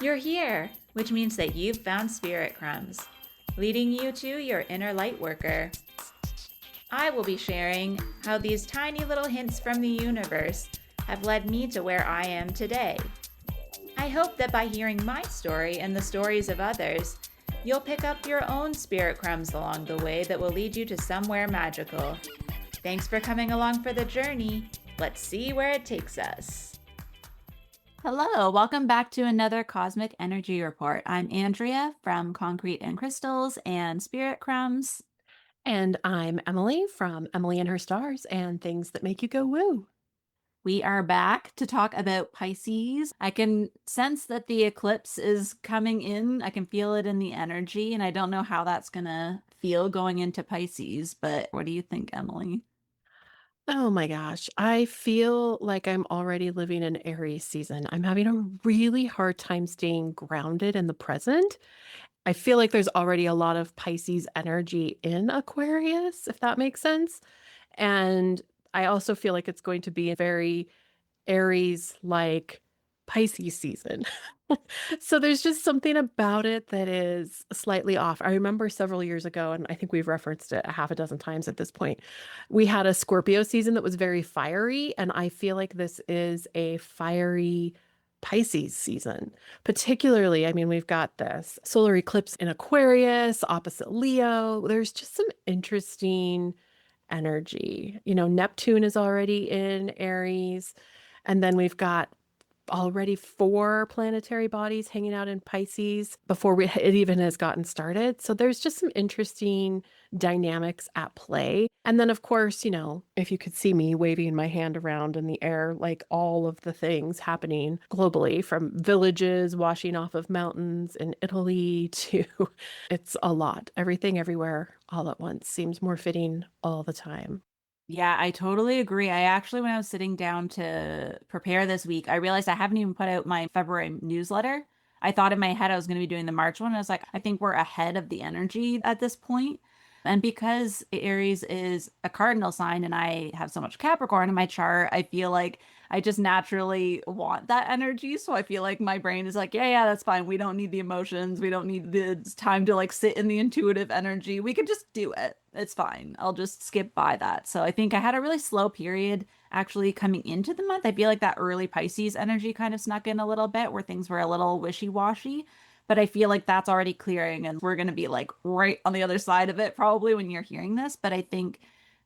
You're here, which means that you've found spirit crumbs, leading you to your inner light worker. I will be sharing how these tiny little hints from the universe have led me to where I am today. I hope that by hearing my story and the stories of others, you'll pick up your own spirit crumbs along the way that will lead you to somewhere magical. Thanks for coming along for the journey. Let's see where it takes us. Hello, welcome back to another Cosmic Energy Report. I'm Andrea from Concrete and Crystals and Spirit Crumbs. And I'm Emily from Emily and Her Stars and Things That Make You Go Woo. We are back to talk about Pisces. I can sense that the eclipse is coming in. I can feel it in the energy, and I don't know how that's going to feel going into Pisces, but what do you think, Emily? Oh my gosh, I feel like I'm already living in Aries season. I'm having a really hard time staying grounded in the present. I feel like there's already a lot of Pisces energy in Aquarius, if that makes sense. And I also feel like it's going to be a very Aries like Pisces season. So there's just something about it that is slightly off. I remember several years ago, and I think we've referenced it a half a dozen times at this point, we had a Scorpio season that was very fiery, and I feel like this is a fiery Pisces season. Particularly, I mean, we've got this solar eclipse in Aquarius, opposite Leo. There's just some interesting energy. Neptune is already in Aries. And then we've got already four planetary bodies hanging out in Pisces before it even has gotten started. So there's just some interesting dynamics at play. And then, of course, if you could see me waving my hand around in the air, like all of the things happening globally from villages washing off of mountains in Italy to it's a lot. Everything everywhere all at once seems more fitting all the time. Yeah, I totally agree. I actually, when I was sitting down to prepare this week, I realized I haven't even put out my February newsletter. I thought in my head I was going to be doing the March one. I was like, I think we're ahead of the energy at this point. And because Aries is a cardinal sign and I have so much Capricorn in my chart, I feel like I just naturally want that energy. So I feel like my brain is like, yeah, that's fine. We don't need the emotions. We don't need the time to like sit in the intuitive energy. We could just do it. It's fine. I'll just skip by that. So I think I had a really slow period actually coming into the month. I feel like that early Pisces energy kind of snuck in a little bit where things were a little wishy-washy. But I feel like that's already clearing and we're going to be like right on the other side of it probably when you're hearing this. But I think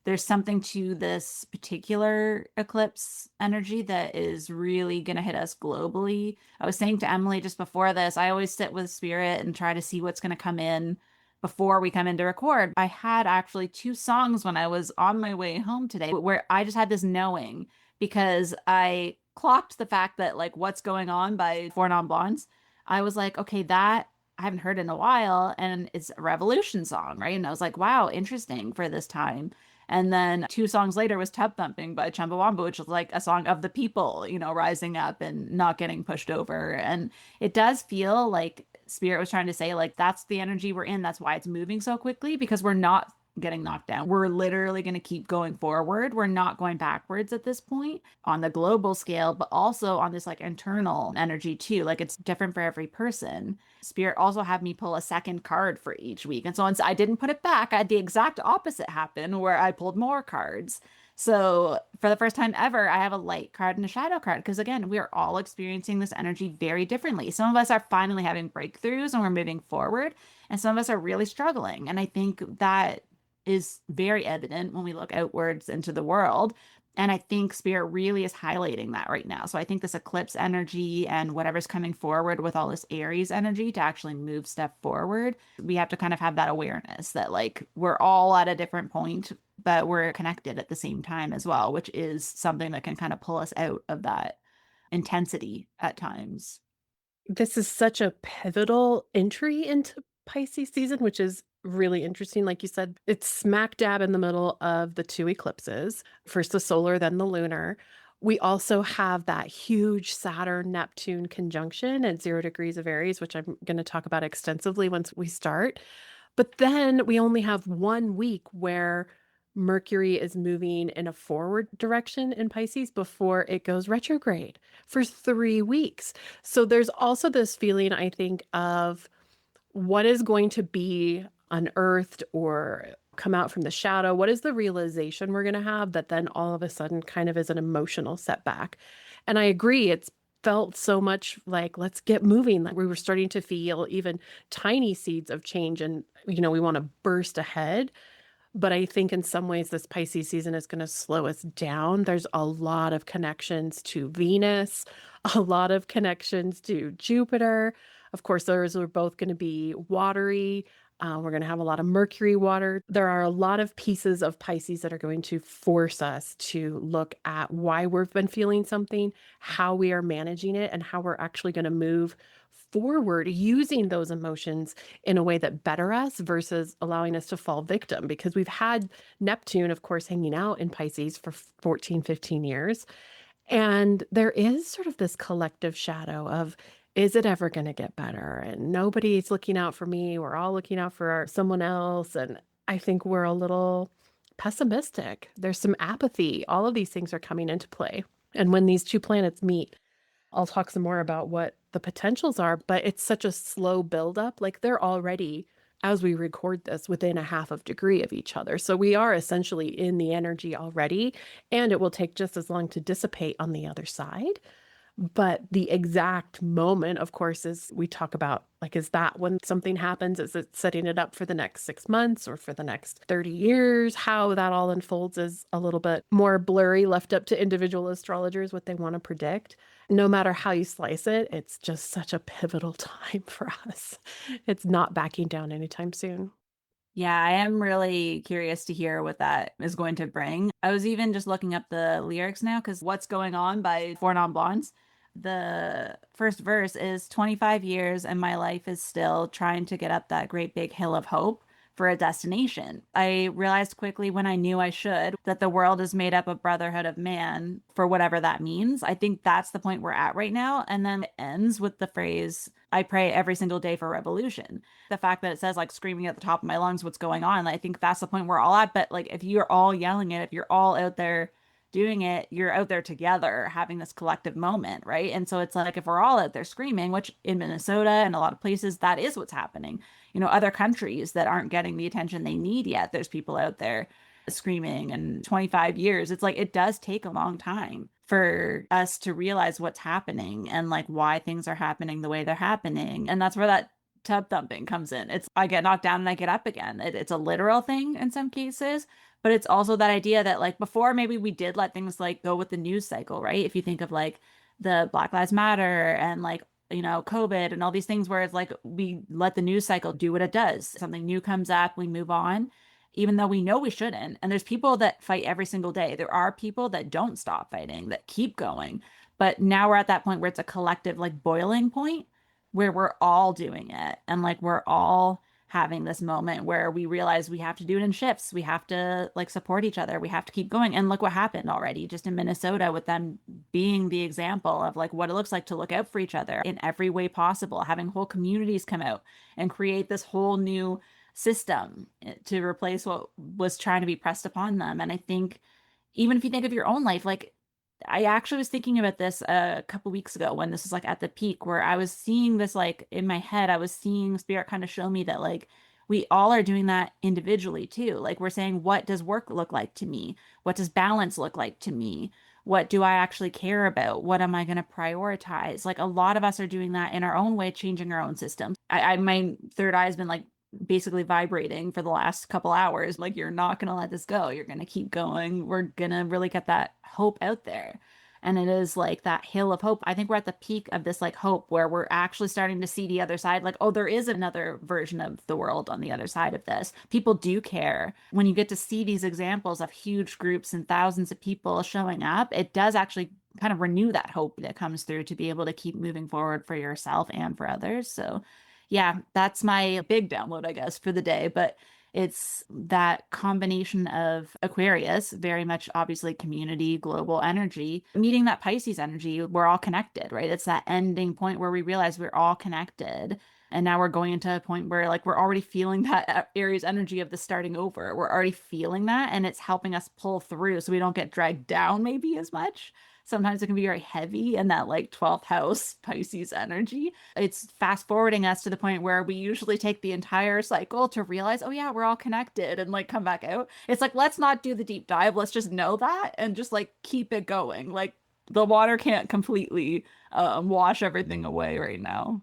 there's something to this particular eclipse energy that is really going to hit us globally. I was saying to Emily just before this, I always sit with spirit and try to see what's going to come in before we come in to record. I had actually two songs when I was on my way home today where I just had this knowing because I clocked the fact that like what's going on by Four Non Blondes. I was like, okay, that I haven't heard in a while, and it's a revolution song, right? And I was like, wow, interesting for this time. And then two songs later was Tub Thumping by Chumbawamba, which is like a song of the people, rising up and not getting pushed over. And it does feel like Spirit was trying to say, like, that's the energy we're in. That's why it's moving so quickly because we're not getting knocked down. We're literally going to keep going forward. We're not going backwards at this point on the global scale, but also on this like internal energy too. Like it's different for every person. Spirit also had me pull a second card for each week. And so I didn't put it back. I had the exact opposite happen where I pulled more cards. So for the first time ever, I have a light card and a shadow card because again, we are all experiencing this energy very differently. Some of us are finally having breakthroughs and we're moving forward, and some of us are really struggling. And I think that is very evident when we look outwards into the world. And I think Spirit really is highlighting that right now. So I think this eclipse energy and whatever's coming forward with all this Aries energy to actually move step forward, we have to kind of have that awareness that like we're all at a different point, but we're connected at the same time as well, which is something that can kind of pull us out of that intensity at times. This is such a pivotal entry into Pisces season, which is really interesting. Like you said, it's smack dab in the middle of the two eclipses, first the solar, then the lunar. We also have that huge Saturn-Neptune conjunction at 0 degrees of Aries, which I'm going to talk about extensively once we start. But then we only have one week where Mercury is moving in a forward direction in Pisces before it goes retrograde for 3 weeks. So there's also this feeling, I think, of what is going to be unearthed or come out from the shadow? What is the realization we're going to have that then all of a sudden kind of is an emotional setback? And I agree, it's felt so much like, let's get moving. Like we were starting to feel even tiny seeds of change and, we want to burst ahead. But I think in some ways, this Pisces season is going to slow us down. There's a lot of connections to Venus, a lot of connections to Jupiter. Of course, those are both going to be watery. We're going to have a lot of Mercury water. There are a lot of pieces of Pisces that are going to force us to look at why we've been feeling something, how we are managing it, and how we're actually going to move forward using those emotions in a way that better us versus allowing us to fall victim, because we've had Neptune, of course, hanging out in Pisces for 14, 15 years. And there is sort of this collective shadow of, is it ever going to get better? And nobody's looking out for me. We're all looking out for someone else. And I think we're a little pessimistic. There's some apathy. All of these things are coming into play. And when these two planets meet, I'll talk some more about what the potentials are, but it's such a slow buildup. Like they're already, as we record this, within a half of degree of each other. So we are essentially in the energy already, and it will take just as long to dissipate on the other side. But the exact moment, of course, is we talk about like, is that when something happens? Is it setting it up for the next 6 months or for the next 30 years? How that all unfolds is a little bit more blurry, left up to individual astrologers what they want to predict. No matter how you slice it, it's just such a pivotal time for us. It's not backing down anytime soon. Yeah, I am really curious to hear what that is going to bring. I was even just looking up the lyrics now because What's Going On by Four Non Blondes. The first verse is 25 years and my life is still trying to get up that great big hill of hope for a destination. I realized quickly when I knew I should that the world is made up of brotherhood of man for whatever that means. I think that's the point we're at right now. And then it ends with the phrase, I pray every single day for revolution. The fact that it says like screaming at the top of my lungs what's going on, I think that's the point we're all at. But like if you're all yelling it, if you're all out there doing it, you're out there together having this collective moment, right? And so it's like if we're all out there screaming, which in Minnesota and a lot of places that is what's happening. Other countries that aren't getting the attention they need yet, there's people out there screaming. And 25 years, it's like it does take a long time for us to realize what's happening and like why things are happening the way they're happening. And that's where that tub thumping comes in. It's I get knocked down and I get up again. It's a literal thing in some cases, but it's also that idea that like before maybe we did let things like go with the news cycle, right? If you think of like the Black Lives Matter and like COVID and all these things where it's like we let the news cycle do what it does. Something new comes up, we move on, even though we know we shouldn't. And there's people that fight every single day. There are people that don't stop fighting, that keep going. But now we're at that point where it's a collective like boiling point where we're all doing it. And like we're all having this moment where we realize we have to do it in shifts. We have to like support each other. We have to keep going. And look what happened already just in Minnesota with them being the example of like what it looks like to look out for each other in every way possible, having whole communities come out and create this whole new system to replace what was trying to be pressed upon them. And I think even if you think of your own life, like I actually was thinking about this a couple weeks ago when this was like at the peak where I was seeing this like in my head, I was seeing spirit kind of show me that like we all are doing that individually too. Like we're saying, what does work look like to me? What does balance look like to me? What do I actually care about? What am I going to prioritize? Like a lot of us are doing that in our own way, changing our own systems. My third eye has been like basically vibrating for the last couple hours. Like, you're not going to let this go. You're going to keep going. We're going to really get that hope out there. And it is like that hill of hope. I think we're at the peak of this like hope where we're actually starting to see the other side. Like, oh, there is another version of the world on the other side of this. People do care. When you get to see these examples of huge groups and thousands of people showing up, it does actually kind of renew that hope that comes through to be able to keep moving forward for yourself and for others. So yeah, that's my big download, I guess, for the day. But it's that combination of Aquarius, very much obviously community, global energy, meeting that Pisces energy. We're all connected, right? It's that ending point where we realize we're all connected. And now we're going into a point where like we're already feeling that Aries energy of the starting over. We're already feeling that and it's helping us pull through so we don't get dragged down maybe as much. Sometimes it can be very heavy in that like 12th house Pisces energy. It's fast forwarding us to the point where we usually take the entire cycle to realize, oh yeah, we're all connected and like come back out. It's like, let's not do the deep dive. Let's just know that and just like keep it going. Like the water can't completely wash everything away right now.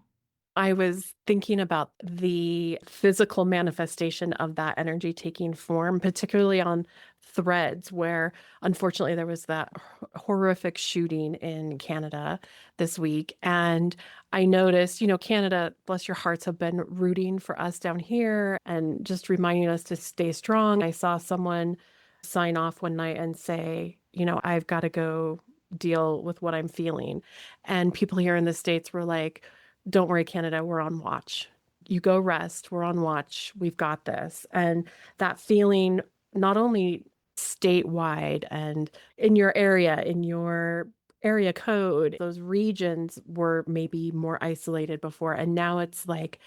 I was thinking about the physical manifestation of that energy taking form, particularly on threads, where unfortunately there was that horrific shooting in Canada this week. And I noticed, Canada, bless your hearts, have been rooting for us down here and just reminding us to stay strong. I saw someone sign off one night and say, I've got to go deal with what I'm feeling. And people here in the States were like, don't worry, Canada, we're on watch. You go rest. We're on watch. We've got this. And that feeling, not only statewide and in your area code, those regions were maybe more isolated before. And now it's like,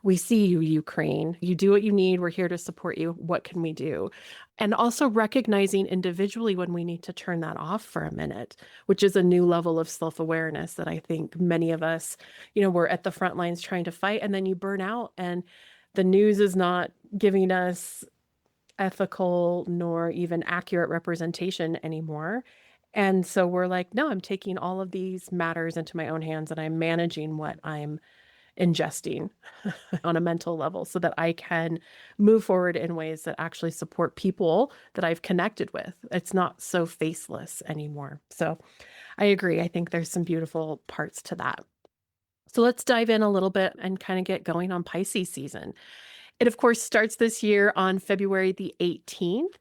we see you, Ukraine. You do what you need. We're here to support you. What can we do? And also recognizing individually when we need to turn that off for a minute, which is a new level of self-awareness that I think many of us, we're at the front lines trying to fight, and then you burn out and the news is not giving us ethical nor even accurate representation anymore. And so we're like, no, I'm taking all of these matters into my own hands and I'm managing what I'm ingesting on a mental level so that I can move forward in ways that actually support people that I've connected with. It's not so faceless anymore. So I agree. I think there's some beautiful parts to that. So let's dive in a little bit and kind of get going on Pisces season. It, of course, starts this year on February the 18th.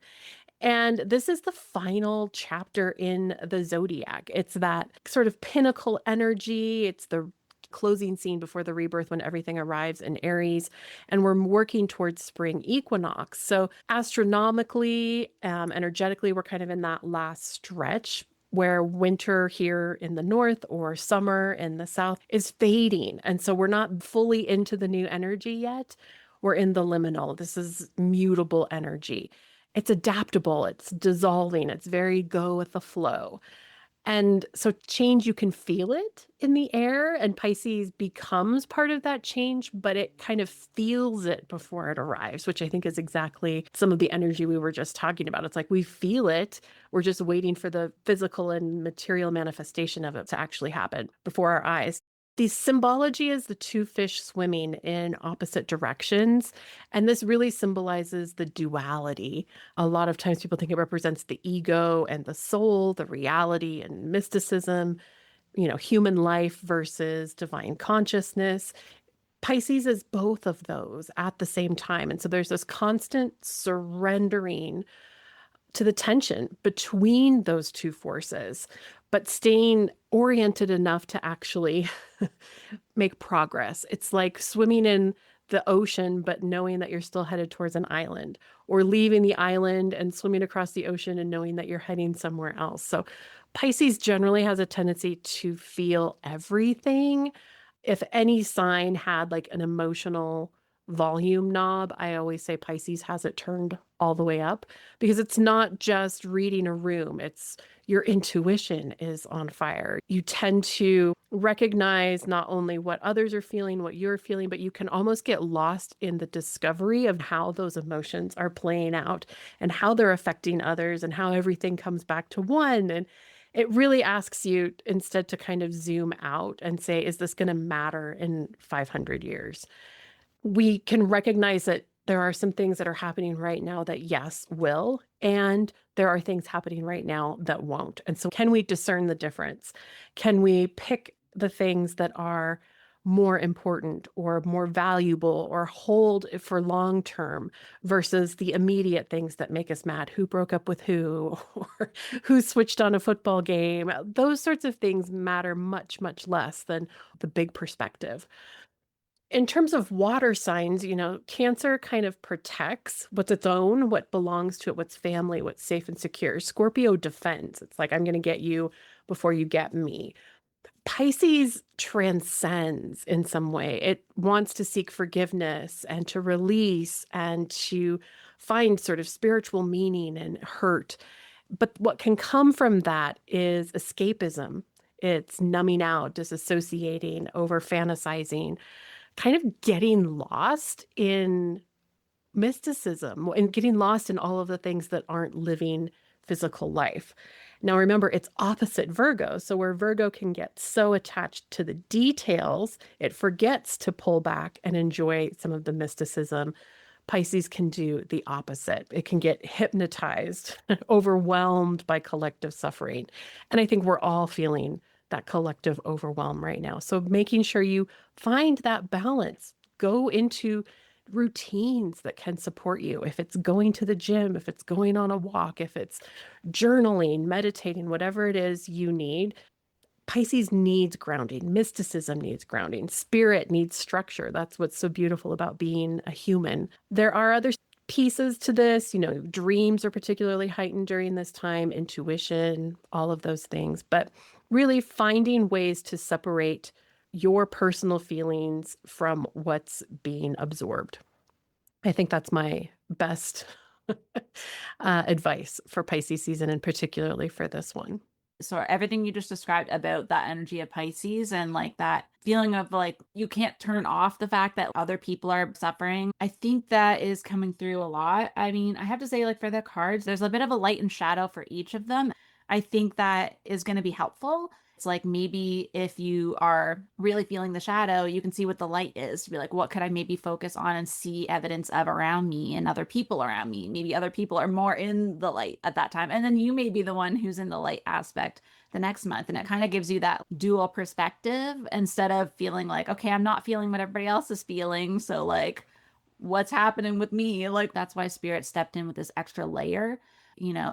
And this is the final chapter in the zodiac. It's that sort of pinnacle energy. It's the closing scene before the rebirth when everything arrives in Aries. And we're working towards spring equinox. So astronomically, energetically, we're kind of in that last stretch where winter here in the north or summer in the south is fading. And so we're not fully into the new energy yet. We're in the liminal. This is mutable energy. It's adaptable, it's dissolving, it's very go with the flow. And so change, you can feel it in the air, and Pisces becomes part of that change, but it kind of feels it before it arrives, which I think is exactly some of the energy we were just talking about. It's like we feel it, we're just waiting for the physical and material manifestation of it to actually happen before our eyes. The symbology is the two fish swimming in opposite directions. And this really symbolizes the duality. A lot of times people think it represents the ego and the soul, the reality and mysticism, human life versus divine consciousness. Pisces is both of those at the same time. And so there's this constant surrendering to the tension between those two forces, but staying oriented enough to actually make progress. It's like swimming in the ocean, but knowing that you're still headed towards an island, or leaving the island and swimming across the ocean and knowing that you're heading somewhere else. So Pisces generally has a tendency to feel everything. If any sign had like an emotional volume knob, I always say Pisces has it turned all the way up, because it's not just reading a room, it's your intuition is on fire. You tend to recognize not only what others are feeling, what you're feeling, but you can almost get lost in the discovery of how those emotions are playing out and how they're affecting others and how everything comes back to one. And it really asks you instead to kind of zoom out and say, is this going to matter in 500 years? We can recognize that there are some things that are happening right now that, yes, will, and there are things happening right now that won't. And so can we discern the difference? Can we pick the things that are more important or more valuable or hold for long term versus the immediate things that make us mad? Who broke up with who, or who switched on a football game? Those sorts of things matter much, much less than the big perspective. In terms of water signs, Cancer kind of protects what's its own, what belongs to it, what's family, what's safe and secure. Scorpio defends. It's like, I'm going to get you before you get me. Pisces transcends in some way. It wants to seek forgiveness and to release and to find sort of spiritual meaning and hurt. But what can come from that is escapism. It's numbing out, disassociating, over fantasizing, kind of getting lost in mysticism and getting lost in all of the things that aren't living physical life. Now, remember, it's opposite Virgo. So, where Virgo can get so attached to the details, it forgets to pull back and enjoy some of the mysticism. Pisces can do the opposite. It can get hypnotized, overwhelmed by collective suffering. And I think we're all feeling that collective overwhelm right now. So, making sure you find that balance, go into routines that can support you. If it's going to the gym, if it's going on a walk, if it's journaling, meditating, whatever it is you need. Pisces needs grounding. Mysticism needs grounding. Spirit needs structure. That's what's so beautiful about being a human. There are other pieces to this. Dreams are particularly heightened during this time, intuition, all of those things. But really finding ways to separate your personal feelings from what's being absorbed. I think that's my best advice for Pisces season, and particularly for this one. So everything you just described about that energy of Pisces and like that feeling of like you can't turn off the fact that other people are suffering, I think that is coming through a lot. I mean, I have to say, like for the cards, there's a bit of a light and shadow for each of them. I think that is going to be helpful. It's like maybe if you are really feeling the shadow, you can see what the light is to be like, what could I maybe focus on and see evidence of around me and other people around me? Maybe other people are more in the light at that time. And then you may be the one who's in the light aspect the next month. And it kind of gives you that dual perspective instead of feeling like, okay, I'm not feeling what everybody else is feeling. So, like, what's happening with me? Like, that's why Spirit stepped in with this extra layer.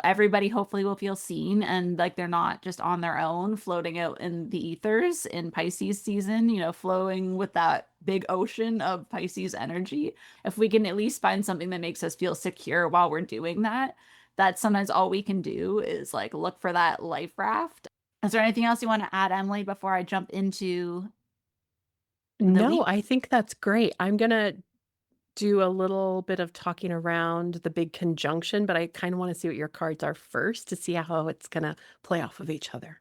Everybody hopefully will feel seen and like they're not just on their own floating out in the ethers in Pisces season, flowing with that big ocean of Pisces energy. If we can at least find something that makes us feel secure while we're doing that, that's sometimes all we can do is like look for that life raft. Is there anything else you want to add, Emily, before I jump into the No, week? I think that's great. I'm going to do a little bit of talking around the big conjunction, but I kind of want to see what your cards are first to see how it's going to play off of each other.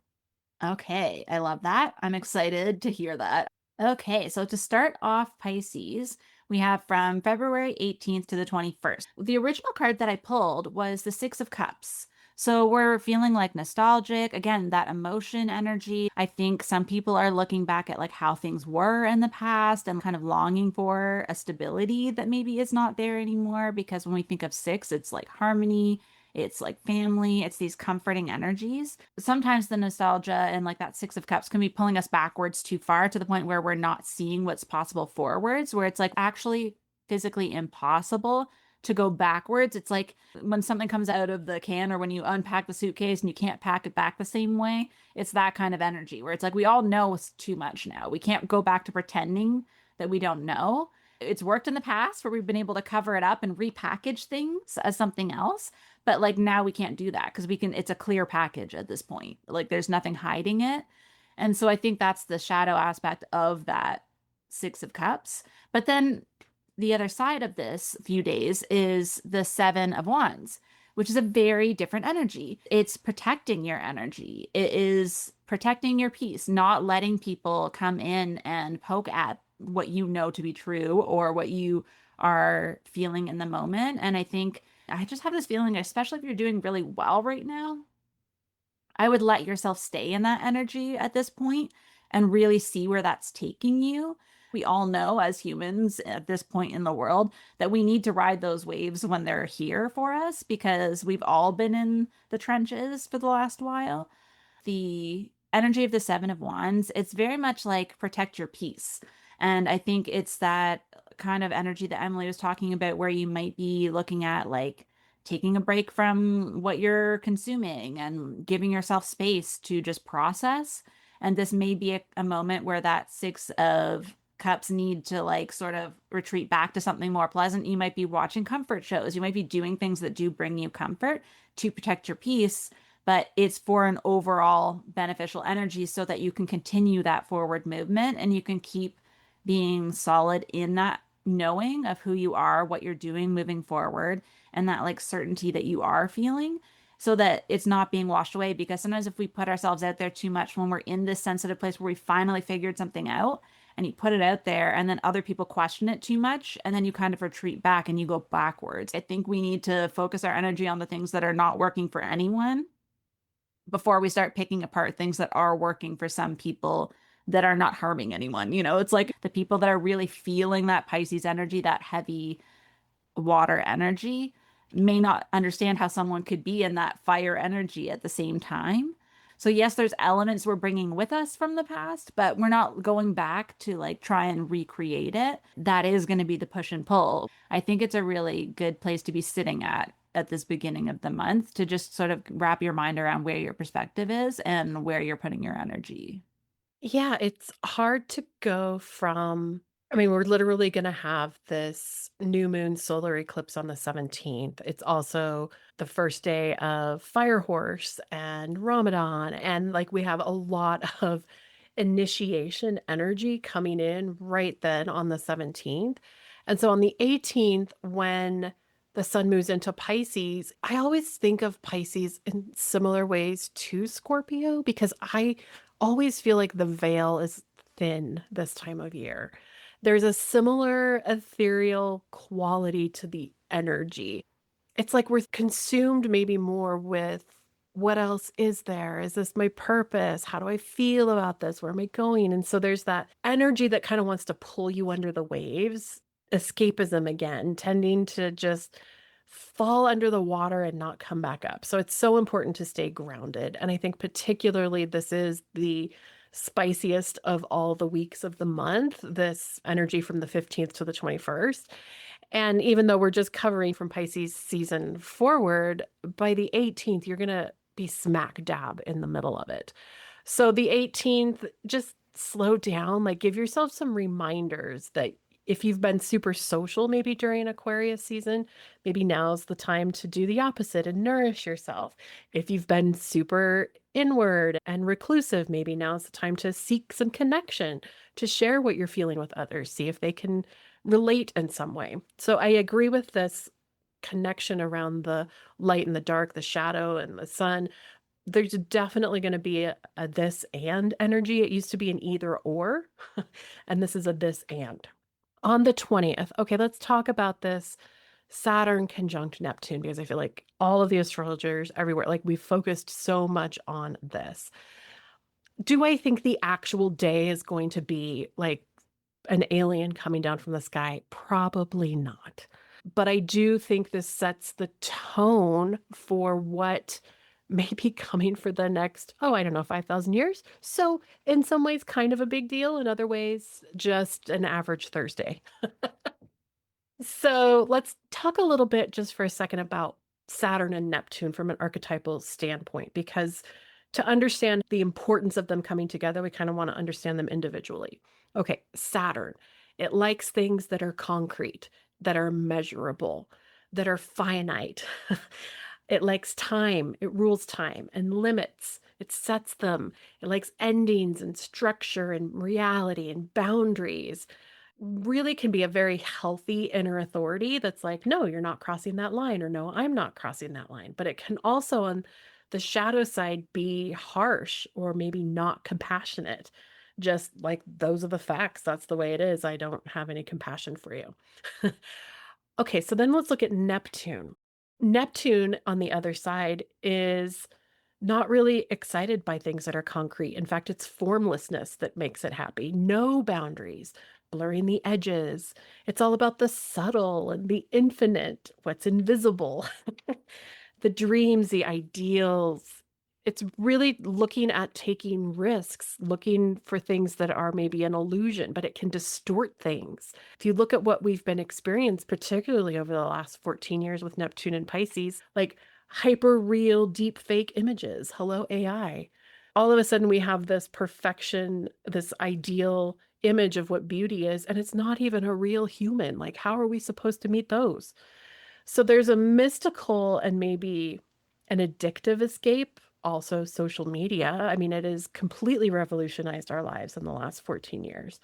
Okay, I love that. I'm excited to hear that. Okay, so to start off Pisces, we have from February 18th to the 21st. The original card that I pulled was the Six of Cups. So we're feeling like nostalgic, again, that emotion energy. I think some people are looking back at like how things were in the past and kind of longing for a stability that maybe is not there anymore because when we think of six, it's like harmony, it's like family, it's these comforting energies. Sometimes the nostalgia and like that Six of Cups can be pulling us backwards too far to the point where we're not seeing what's possible forwards, where it's like actually physically impossible to go backwards. It's like when something comes out of the can or when you unpack the suitcase and you can't pack it back the same way. It's that kind of energy where it's like we all know it's too much now. We can't go back to pretending that we don't know. It's worked in the past where we've been able to cover it up and repackage things as something else. But like now we can't do that because it's a clear package at this point. Like there's nothing hiding it. And so I think that's the shadow aspect of that Six of Cups. But then the other side of this few days is the Seven of Wands, which is a very different energy. It's protecting your energy. It is protecting your peace, not letting people come in and poke at what you know to be true or what you are feeling in the moment. And I think I just have this feeling, especially if you're doing really well right now, I would let yourself stay in that energy at this point and really see where that's taking you. We all know as humans at this point in the world that we need to ride those waves when they're here for us because we've all been in the trenches for the last while. The energy of the Seven of Wands, it's very much like protect your peace. And I think it's that kind of energy that Emily was talking about where you might be looking at like taking a break from what you're consuming and giving yourself space to just process. And this may be a moment where that Six of Cups need to like sort of retreat back to something more pleasant. You might be watching comfort shows. You might be doing things that do bring you comfort to protect your peace but it's for an overall beneficial energy so that you can continue that forward movement and you can keep being solid in that knowing of who you are, what you're doing moving forward, and that like certainty that you are feeling so that it's not being washed away. Because sometimes if we put ourselves out there too much when we're in this sensitive place where we finally figured something out and you put it out there and then other people question it too much and then you kind of retreat back and you go backwards. I think we need to focus our energy on the things that are not working for anyone before we start picking apart things that are working for some people that are not harming anyone. It's like the people that are really feeling that Pisces energy, that heavy water energy, may not understand how someone could be in that fire energy at the same time. So yes, there's elements we're bringing with us from the past, but we're not going back to like try and recreate it. That is going to be the push and pull. I think it's a really good place to be sitting at this beginning of the month to just sort of wrap your mind around where your perspective is and where you're putting your energy. Yeah, it's hard to go from I mean, we're literally gonna have this new moon solar eclipse on the 17th. It's also the first day of Fire Horse and Ramadan, and, like, we have a lot of initiation energy coming in right then on the 17th, and so on the 18th, when the sun moves into Pisces, I always think of Pisces in similar ways to Scorpio because I always feel like the veil is thin this time of year. There's a similar ethereal quality to the energy. It's like we're consumed maybe more with what else is there? Is this my purpose? How do I feel about this? Where am I going? And so there's that energy that kind of wants to pull you under the waves, escapism again, tending to just fall under the water and not come back up. So it's so important to stay grounded. And I think particularly this is the spiciest of all the weeks of the month, this energy from the 15th to the 21st. And even though we're just covering from Pisces season forward, by the 18th, you're going to be smack dab in the middle of it. So the 18th, just slow down, like give yourself some reminders that if you've been super social maybe during Aquarius season, maybe now's the time to do the opposite and nourish yourself. If you've been super inward and reclusive, maybe now's the time to seek some connection, to share what you're feeling with others, see if they can relate in some way. So I agree with this connection around the light and the dark, the shadow and the sun. There's definitely going to be a this and energy. It used to be an either or, and this is a this and. On the 20th, okay, let's talk about this Saturn conjunct Neptune because I feel like all of the astrologers everywhere, like we've focused so much on this. Do I think the actual day is going to be like an alien coming down from the sky? Probably not. But I do think this sets the tone for what may be coming for the next, oh, I don't know, 5,000 years. So, in some ways, kind of a big deal. In other ways, just an average Thursday. So, let's talk a little bit just for a second about Saturn and Neptune from an archetypal standpoint, because to understand the importance of them coming together, we kind of want to understand them individually. Okay, Saturn, it likes things that are concrete, that are measurable, that are finite. It likes time, it rules time and limits, it sets them. It likes endings and structure and reality and boundaries. Really can be a very healthy inner authority that's like, no, you're not crossing that line, or no, I'm not crossing that line. But it can also, on the shadow side, be harsh or maybe not compassionate. Just like, those are the facts. That's the way it is. I don't have any compassion for you. Okay, so then let's look at Neptune. Neptune, on the other side, is not really excited by things that are concrete. In fact, it's formlessness that makes it happy. No boundaries, blurring the edges. It's all about the subtle and the infinite, what's invisible, the dreams, the ideals. It's really looking at taking risks, looking for things that are maybe an illusion, but it can distort things. If you look at what we've been experienced, particularly over the last 14 years with Neptune and Pisces, like hyper real deep fake images. Hello, AI. All of a sudden, we have this perfection, this ideal image of what beauty is, and it's not even a real human. Like, how are we supposed to meet those? So, there's a mystical and maybe an addictive escape also social media. I mean, it has completely revolutionized our lives in the last 14 years.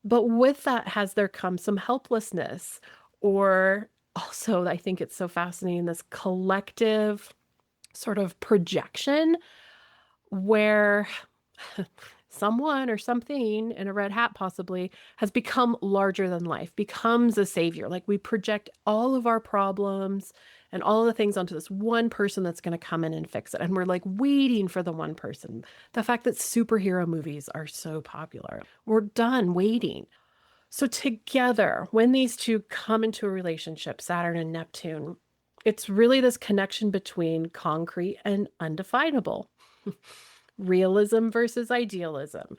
But with that, has there come some helplessness? Or also, I think it's so fascinating, this collective sort of projection where someone or something in a red hat possibly has become larger than life, becomes a savior. Like we project all of our problems and all of the things onto this one person that's going to come in and fix it. And we're like waiting for the one person. The fact that superhero movies are so popular, we're done waiting. So, together, when these two come into a relationship, Saturn and Neptune, it's really this connection between concrete and undefinable, realism versus idealism.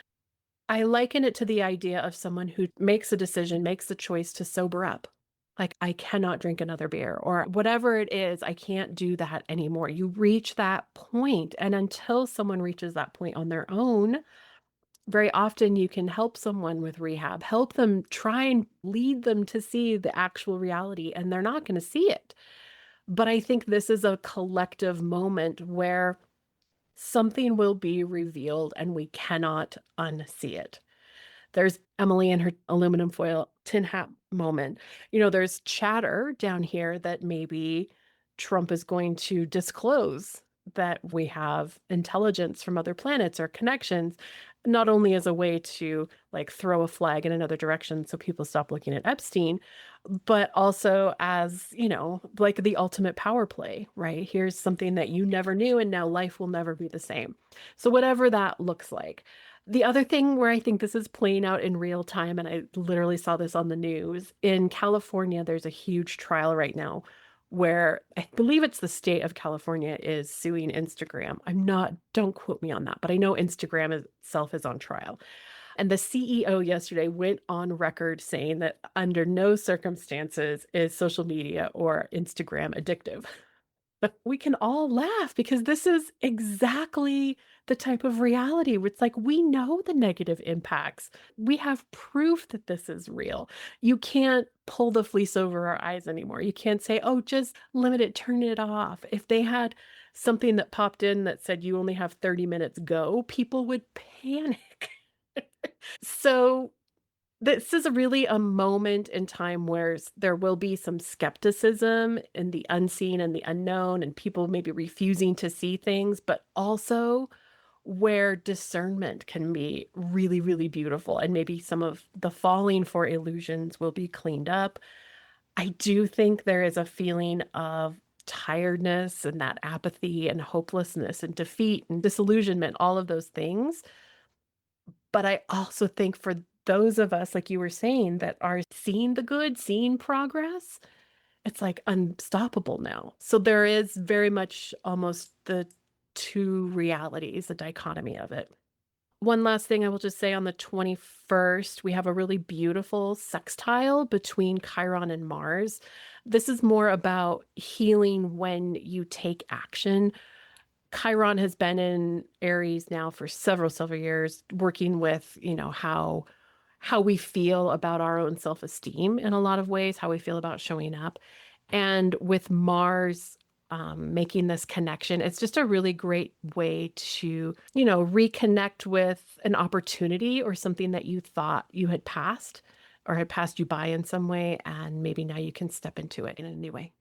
I liken it to the idea of someone who makes a decision, makes the choice to sober up. Like, I cannot drink another beer, or whatever it is, I can't do that anymore. You reach that point, and until someone reaches that point on their own, very often you can help someone with rehab, help them try and lead them to see the actual reality, and they're not going to see it. But I think this is a collective moment where something will be revealed and we cannot unsee it. There's Emily and her aluminum foil tin hat moment. There's chatter down here that maybe Trump is going to disclose that we have intelligence from other planets or connections, not only as a way to like throw a flag in another direction so people stop looking at Epstein, but also as, like the ultimate power play, right? Here's something that you never knew, and now life will never be the same. So, whatever that looks like. The other thing where I think this is playing out in real time, and I literally saw this on the news, in California, there's a huge trial right now where I believe it's the state of California is suing Instagram. Don't quote me on that, but I know Instagram itself is on trial. And the CEO yesterday went on record saying that under no circumstances is social media or Instagram addictive. We can all laugh because this is exactly the type of reality where it's like we know the negative impacts. We have proof that this is real. You can't pull the fleece over our eyes anymore. You can't say, oh, just limit it, turn it off. If they had something that popped in that said you only have 30 minutes, go, people would panic. So this is really a moment in time where there will be some skepticism in the unseen and the unknown, and people maybe refusing to see things, but also where discernment can be really, really beautiful. And maybe some of the falling for illusions will be cleaned up. I do think there is a feeling of tiredness and that apathy and hopelessness and defeat and disillusionment, all of those things. But I also think for those of us, like you were saying, that are seeing the good, seeing progress, it's like unstoppable now. So there is very much almost the two realities, the dichotomy of it. One last thing I will just say on the 21st, we have a really beautiful sextile between Chiron and Mars. This is more about healing when you take action. Chiron has been in Aries now for several years, working with, how we feel about our own self-esteem in a lot of ways, how we feel about showing up. And with Mars making this connection, it's just a really great way to, reconnect with an opportunity or something that you thought you had passed or had passed you by in some way. And maybe now you can step into it in a new way.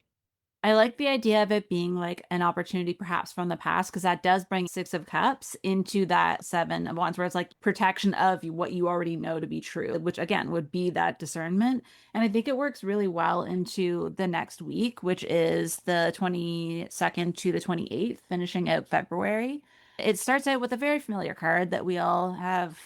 I like the idea of it being like an opportunity perhaps from the past, because that does bring Six of Cups into that Seven of Wands, where it's like protection of what you already know to be true, which again would be that discernment. And I think it works really well into the next week, which is the 22nd to the 28th, finishing out February. It starts out with a very familiar card that we all have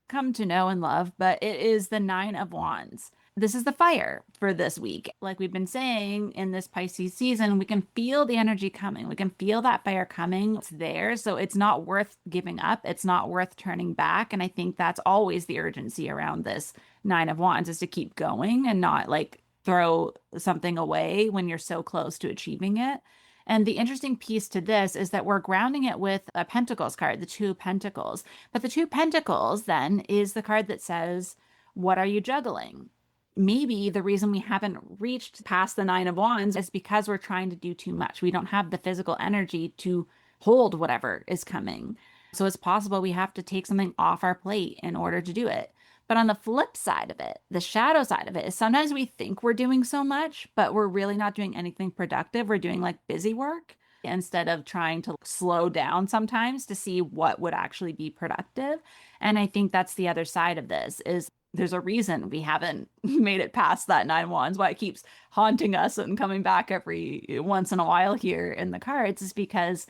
come to know and love, but it is the Nine of Wands. This is the fire for this week. Like we've been saying in this Pisces season, we can feel the energy coming. We can feel that fire coming. It's there. So it's not worth giving up. It's not worth turning back. And I think that's always the urgency around this Nine of Wands, is to keep going and not like throw something away when you're so close to achieving it. And the interesting piece to this is that we're grounding it with a Pentacles card, the Two of Pentacles. But the Two of Pentacles then is the card that says, what are you juggling? Maybe the reason we haven't reached past the Nine of Wands is because we're trying to do too much. We don't have the physical energy to hold whatever is coming. So it's possible we have to take something off our plate in order to do it. But on the flip side of it, the shadow side of it is sometimes we think we're doing so much, but we're really not doing anything productive. We're doing like busy work instead of trying to slow down sometimes to see what would actually be productive. And I think that's the other side of this is there's a reason we haven't made it past that 9 wands, why it keeps haunting us and coming back every once in a while here in the cards is because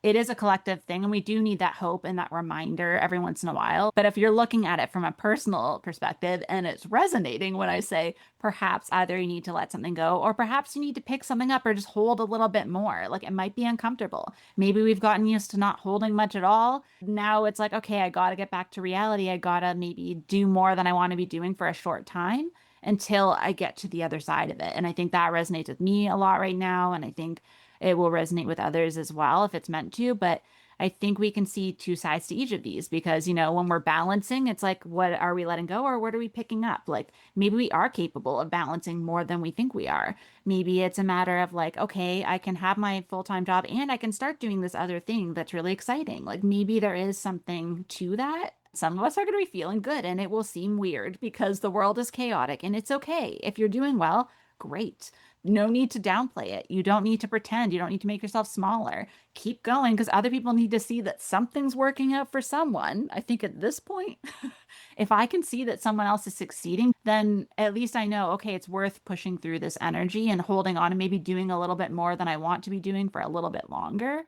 it is a collective thing and we do need that hope and that reminder every once in a while. But if you're looking at it from a personal perspective and it's resonating when I say perhaps either you need to let something go or perhaps you need to pick something up or just hold a little bit more. Like it might be uncomfortable. Maybe we've gotten used to not holding much at all. Now it's like, okay, I got to get back to reality. I got to maybe do more than I want to be doing for a short time until I get to the other side of it. And I think that resonates with me a lot right now. And I think it will resonate with others as well if it's meant to. But I think we can see two sides to each of these because, when we're balancing, it's like, what are we letting go or what are we picking up? Like maybe we are capable of balancing more than we think we are. Maybe it's a matter of like, okay, I can have my full-time job and I can start doing this other thing that's really exciting. Like maybe there is something to that. Some of us are going to be feeling good and it will seem weird because the world is chaotic and it's okay. If you're doing well, great. No need to downplay it. You don't need to pretend. You don't need to make yourself smaller. Keep going because other people need to see that something's working out for someone. I think at this point, if I can see that someone else is succeeding, then at least I know, okay, it's worth pushing through this energy and holding on and maybe doing a little bit more than I want to be doing for a little bit longer.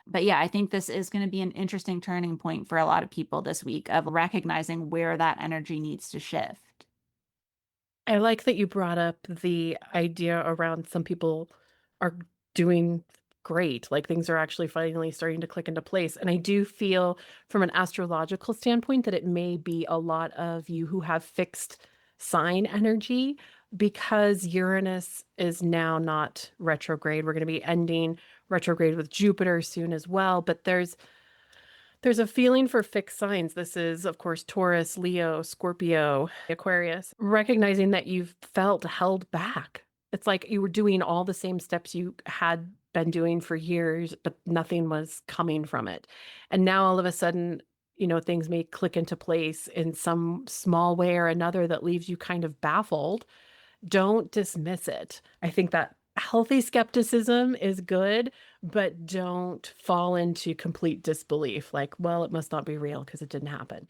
But yeah, I think this is going to be an interesting turning point for a lot of people this week of recognizing where that energy needs to shift. I like that you brought up the idea around some people are doing great, like things are actually finally starting to click into place. And I do feel from an astrological standpoint that it may be a lot of you who have fixed sign energy because Uranus is now not retrograde. We're going to be ending retrograde with Jupiter soon as well, but there's a feeling for fixed signs. This is, of course, Taurus, Leo, Scorpio, Aquarius, recognizing that you've felt held back. It's like you were doing all the same steps you had been doing for years, but nothing was coming from it. And now all of a sudden, things may click into place in some small way or another that leaves you kind of baffled. Don't dismiss it. I think that healthy skepticism is good, but don't fall into complete disbelief. Like, well, it must not be real because it didn't happen.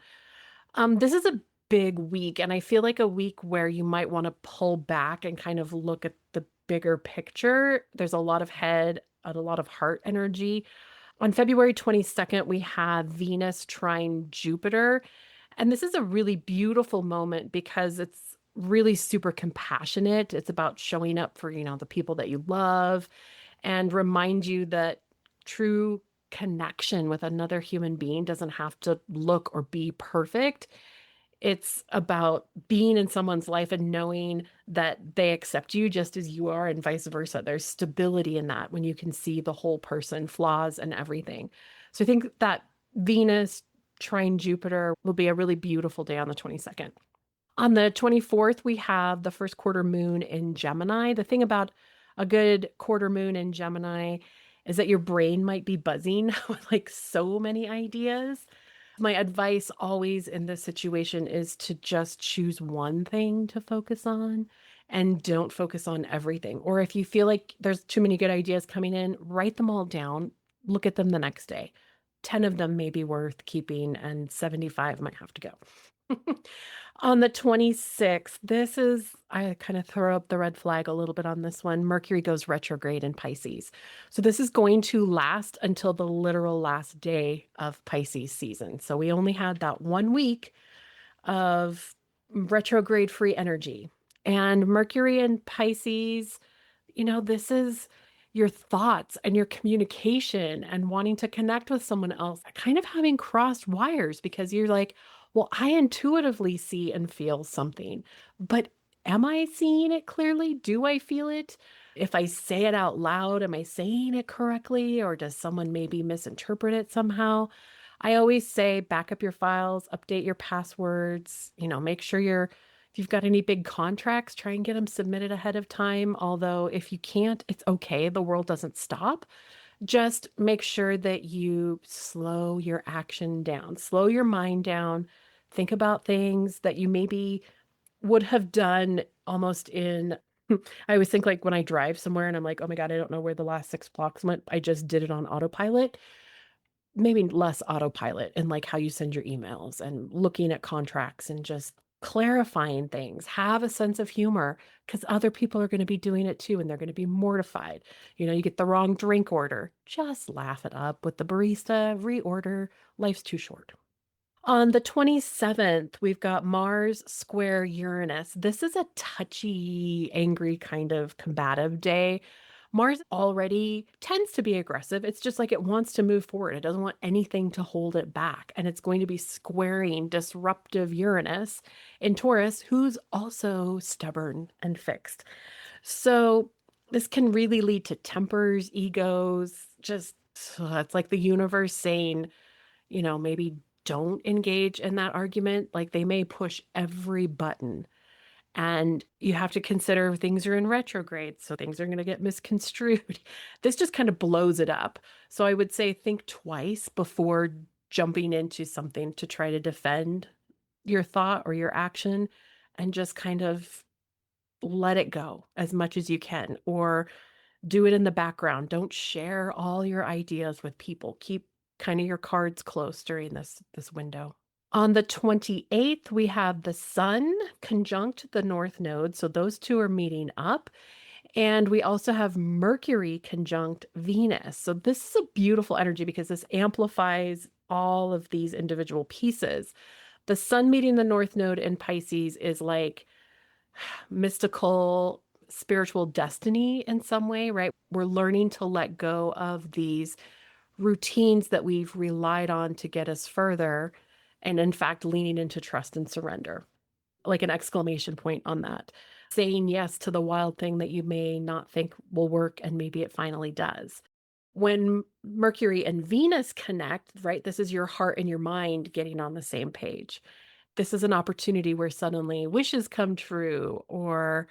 This is a big week, and I feel like a week where you might want to pull back and kind of look at the bigger picture. There's a lot of head and a lot of heart energy. On February 22nd, we have Venus trine Jupiter. And this is a really beautiful moment because it's really super compassionate. It's about showing up for, the people that you love and remind you that true connection with another human being doesn't have to look or be perfect. It's about being in someone's life and knowing that they accept you just as you are and vice versa. There's stability in that when you can see the whole person, flaws and everything. So I think that Venus trine Jupiter will be a really beautiful day on the 22nd. On the 24th, we have the first quarter moon in Gemini. The thing about a good quarter moon in Gemini is that your brain might be buzzing with like so many ideas. My advice always in this situation is to just choose one thing to focus on and don't focus on everything. Or if you feel like there's too many good ideas coming in, write them all down, look at them the next day. 10 of them may be worth keeping and 75 might have to go. On the 26th, I kind of throw up the red flag a little bit on this one. Mercury goes retrograde in Pisces. So this is going to last until the literal last day of Pisces season. So we only had that 1 week of retrograde free energy. And Mercury in Pisces, this is your thoughts and your communication and wanting to connect with someone else, kind of having crossed wires because you're like, well, I intuitively see and feel something, but am I seeing it clearly? Do I feel it? If I say it out loud, am I saying it correctly? Or does someone maybe misinterpret it somehow? I always say back up your files, update your passwords, make sure if you've got any big contracts, try and get them submitted ahead of time. Although if you can't, it's okay. The world doesn't stop. Just make sure that you slow your action down, slow your mind down. Think about things that you maybe would have done almost in I always think like when I drive somewhere and I'm like, "Oh my God, I don't know where the last 6 blocks went." I just did it on autopilot. Maybe less autopilot and like how you send your emails and looking at contracts and just clarifying things. Have a sense of humor because other people are going to be doing it too and they're going to be mortified. You get the wrong drink order. Just laugh it up with the barista, reorder. Life's too short. On the 27th, we've got Mars square Uranus. This is a touchy, angry, kind of combative day. Mars already tends to be aggressive. It's just like it wants to move forward. It doesn't want anything to hold it back. And it's going to be squaring disruptive Uranus in Taurus, who's also stubborn and fixed. So this can really lead to tempers, egos, just it's like the universe saying, maybe don't engage in that argument. Like they may push every button. And you have to consider things are in retrograde, so things are going to get misconstrued. This just kind of blows it up. So I would say think twice before jumping into something to try to defend your thought or your action and just kind of let it go as much as you can or do it in the background. Don't share all your ideas with people. Keep kind of your cards close during this window. On the 28th, we have the Sun conjunct the North Node. So those two are meeting up. And we also have Mercury conjunct Venus. So this is a beautiful energy because this amplifies all of these individual pieces. The Sun meeting the North Node in Pisces is like mystical, spiritual destiny in some way, right? We're learning to let go of these routines that we've relied on to get us further. And in fact, leaning into trust and surrender, like an exclamation point on that. Saying yes to the wild thing that you may not think will work, and maybe it finally does. When Mercury and Venus connect, right, this is your heart and your mind getting on the same page. This is an opportunity where suddenly wishes come true, or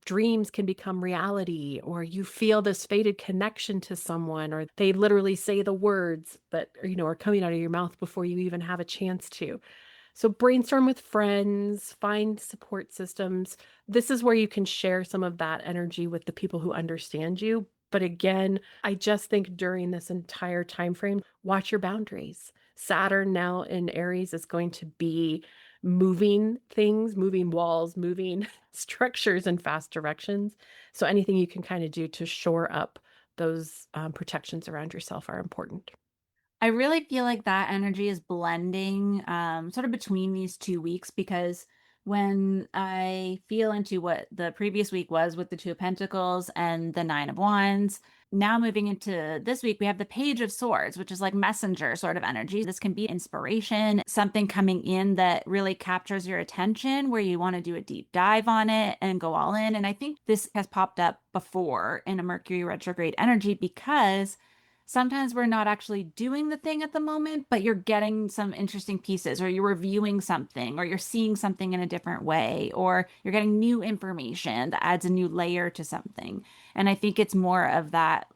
dreams can become reality, or you feel this fated connection to someone, or they literally say the words that are coming out of your mouth before you even have a chance to. So brainstorm with friends, find support systems. This is where you can share some of that energy with the people who understand you. But again, I just think during this entire time frame, watch your boundaries. Saturn now in Aries is going to be moving things, moving walls, moving structures in fast directions. So anything you can kind of do to shore up those protections around yourself are important. I really feel like that energy is blending sort of between these 2 weeks because when I feel into what the previous week was with the Two of Pentacles and the Nine of Wands, now moving into this week, we have the Page of Swords, which is like messenger sort of energy. This can be inspiration, something coming in that really captures your attention where you want to do a deep dive on it and go all in. And I think this has popped up before in a Mercury retrograde energy because sometimes we're not actually doing the thing at the moment, but you're getting some interesting pieces, or you're reviewing something, or you're seeing something in a different way, or you're getting new information that adds a new layer to something. And I think it's more of that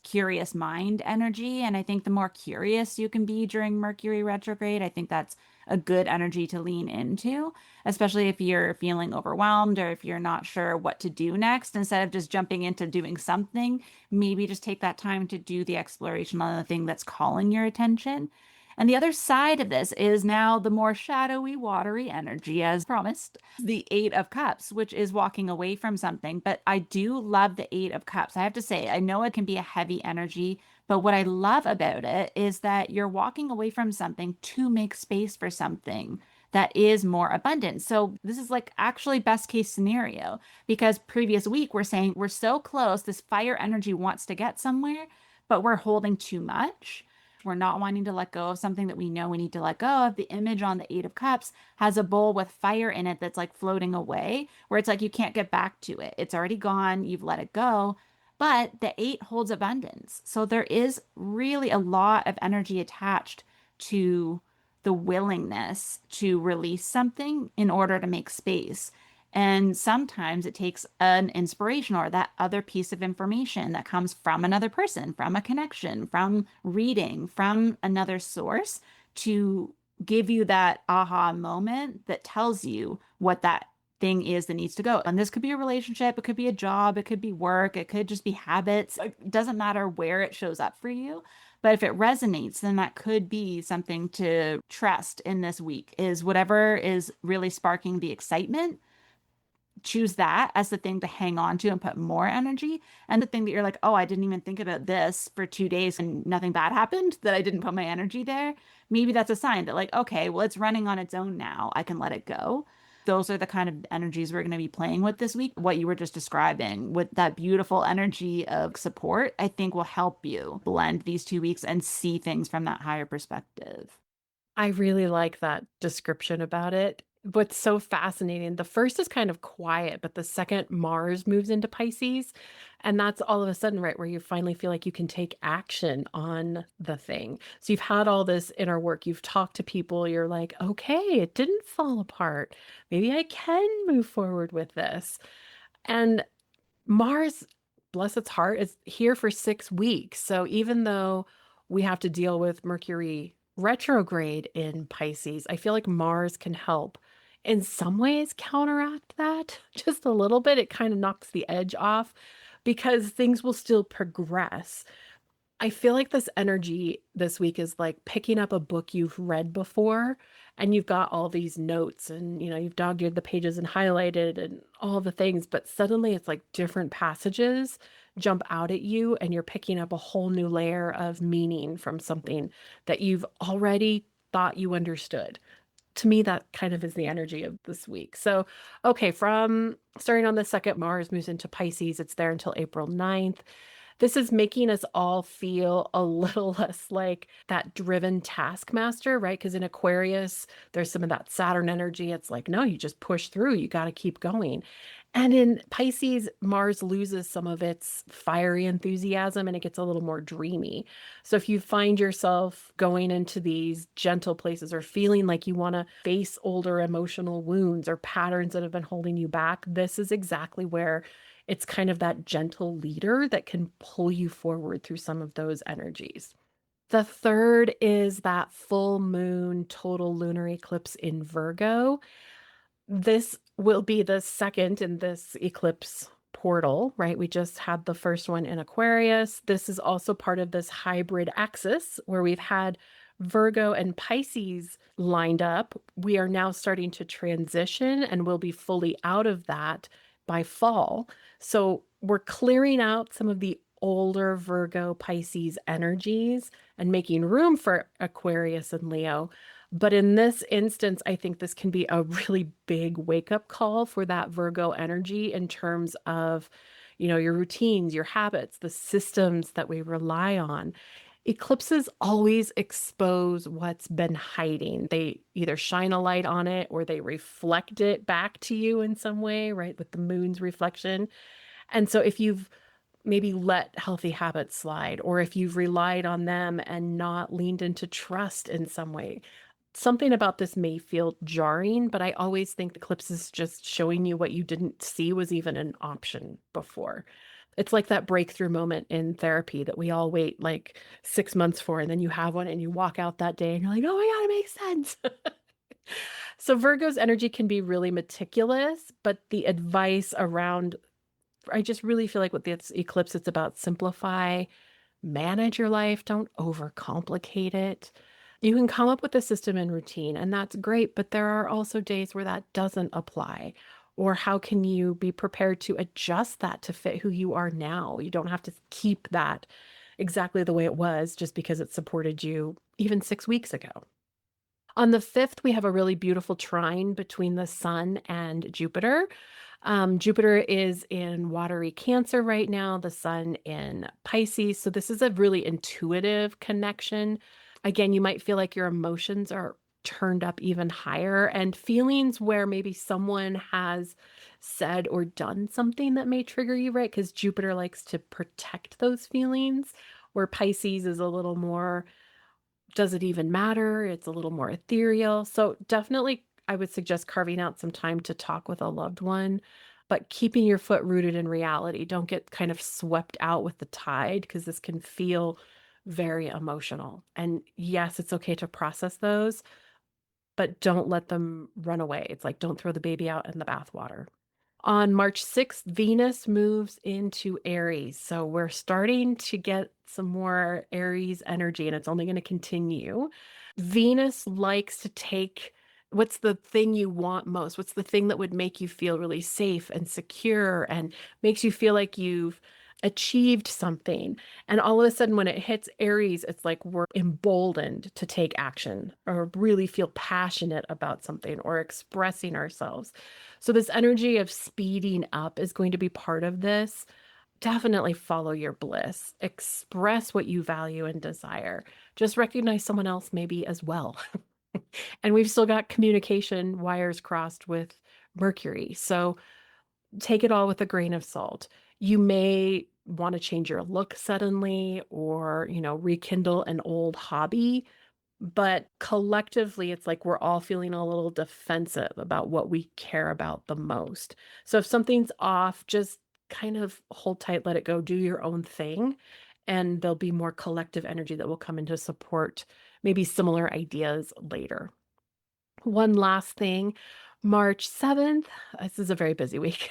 curious mind energy. And I think the more curious you can be during Mercury retrograde, I think that's a good energy to lean into, especially if you're feeling overwhelmed or if you're not sure what to do next. Instead of just jumping into doing something, maybe just take that time to do the exploration on the thing that's calling your attention. And the other side of this is now the more shadowy, watery energy, as promised, the Eight of Cups, which is walking away from something. But I do love the Eight of Cups. I have to say, I know it can be a heavy energy, but what I love about it is that you're walking away from something to make space for something that is more abundant. So this is like actually best case scenario because previous week we're saying we're so close, this fire energy wants to get somewhere, but we're holding too much. We're not wanting to let go of something that we know we need to let go of. The image on the Eight of Cups has a bowl with fire in it that's like floating away, where it's like you can't get back to it. It's already gone, you've let it go. But the eight holds abundance. So there is really a lot of energy attached to the willingness to release something in order to make space. And sometimes it takes an inspiration or that other piece of information that comes from another person, from a connection, from reading, from another source to give you that aha moment that tells you what that thing is that needs to go. And this could be a relationship, it could be a job, it could be work, it could just be habits. It doesn't matter where it shows up for you. But if it resonates, then that could be something to trust in this week is whatever is really sparking the excitement, choose that as the thing to hang on to and put more energy. And the thing that you're like, oh, I didn't even think about this for 2 days and nothing bad happened, that I didn't put my energy there. Maybe that's a sign that, like, okay, well, it's running on its own now. I can let it go. Those are the kind of energies we're going to be playing with this week. What you were just describing with that beautiful energy of support, I think will help you blend these 2 weeks and see things from that higher perspective. I really like that description about it. What's so fascinating, the first is kind of quiet, but the second Mars moves into Pisces, and that's all of a sudden, right, where you finally feel like you can take action on the thing. So you've had all this inner work, you've talked to people, you're like, okay, it didn't fall apart. Maybe I can move forward with this. And Mars, bless its heart, is here for 6 weeks. So even though we have to deal with Mercury retrograde in Pisces, I feel like Mars can help in some ways counteract that just a little bit. It kind of knocks the edge off because things will still progress. I feel like this energy this week is like picking up a book you've read before and you've got all these notes and you've dog-eared the pages and highlighted and all the things, but suddenly it's like different passages jump out at you and you're picking up a whole new layer of meaning from something that you've already thought you understood. To me, that kind of is the energy of this week. So, okay, from starting on the second, Mars moves into Pisces. It's there until April 9th. This is making us all feel a little less like that driven taskmaster, right? Because in Aquarius, there's some of that Saturn energy. It's like, no, you just push through, you got to keep going. And in Pisces, Mars loses some of its fiery enthusiasm and it gets a little more dreamy. So if you find yourself going into these gentle places or feeling like you want to face older emotional wounds or patterns that have been holding you back, this is exactly where it's kind of that gentle leader that can pull you forward through some of those energies. The third is that full moon total lunar eclipse in Virgo. This will be the second in this eclipse portal, right? We just had the first one in Aquarius. This is also part of this hybrid axis where we've had Virgo and Pisces lined up. We are now starting to transition and we'll be fully out of that by fall. So we're clearing out some of the older Virgo Pisces energies and making room for Aquarius and Leo. But in this instance, I think this can be a really big wake up call for that Virgo energy in terms of, your routines, your habits, the systems that we rely on. Eclipses always expose what's been hiding. They either shine a light on it or they reflect it back to you in some way, right? With the moon's reflection. And so if you've maybe let healthy habits slide, or if you've relied on them and not leaned into trust in some way, something about this may feel jarring, but I always think the eclipse is just showing you what you didn't see was even an option before. It's like that breakthrough moment in therapy that we all wait like 6 months for, and then you have one and you walk out that day and you're like, oh my God, it makes sense. So Virgo's energy can be really meticulous, but the advice around, I just really feel like with this eclipse, it's about simplify, manage your life, don't overcomplicate it. You can come up with a system and routine, and that's great, but there are also days where that doesn't apply. Or how can you be prepared to adjust that to fit who you are now? You don't have to keep that exactly the way it was just because it supported you even 6 weeks ago. On the 5th, we have a really beautiful trine between the Sun and Jupiter. Jupiter is in watery Cancer right now, the Sun in Pisces. So this is a really intuitive connection. Again, you might feel like your emotions are turned up even higher and feelings where maybe someone has said or done something that may trigger you, right? Because Jupiter likes to protect those feelings, where Pisces is a little more, does it even matter? It's a little more ethereal. So definitely I would suggest carving out some time to talk with a loved one, but keeping your foot rooted in reality. Don't get kind of swept out with the tide because this can feel very emotional. And yes, it's okay to process those, but don't let them run away. It's like don't throw the baby out in the bathwater. On March 6th, Venus moves into Aries. So we're starting to get some more Aries energy, and it's only going to continue. Venus likes to take what's the thing you want most? What's the thing that would make you feel really safe and secure and makes you feel like you've achieved something? And all of a sudden, when it hits Aries, it's like we're emboldened to take action or really feel passionate about something or expressing ourselves. So, this energy of speeding up is going to be part of this. Definitely follow your bliss, express what you value and desire. Just recognize someone else maybe as well. And we've still got communication wires crossed with Mercury. So, take it all with a grain of salt. You may want to change your look suddenly or, rekindle an old hobby, but collectively, it's like we're all feeling a little defensive about what we care about the most. So if something's off, just kind of hold tight, let it go, do your own thing. And there'll be more collective energy that will come in to support maybe similar ideas later. One last thing, March 7th, this is a very busy week.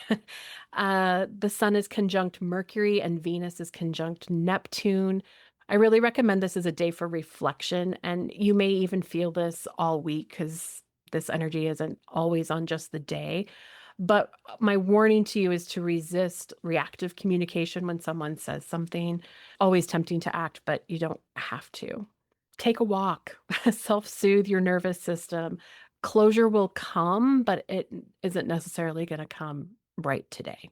The sun is conjunct Mercury and Venus is conjunct Neptune. I really recommend this as a day for reflection, and you may even feel this all week because this energy isn't always on just the day. But my warning to you is to resist reactive communication when someone says something. Always tempting to act, but you don't have to. Take a walk, self soothe your nervous system. Closure will come, but it isn't necessarily going to come right today.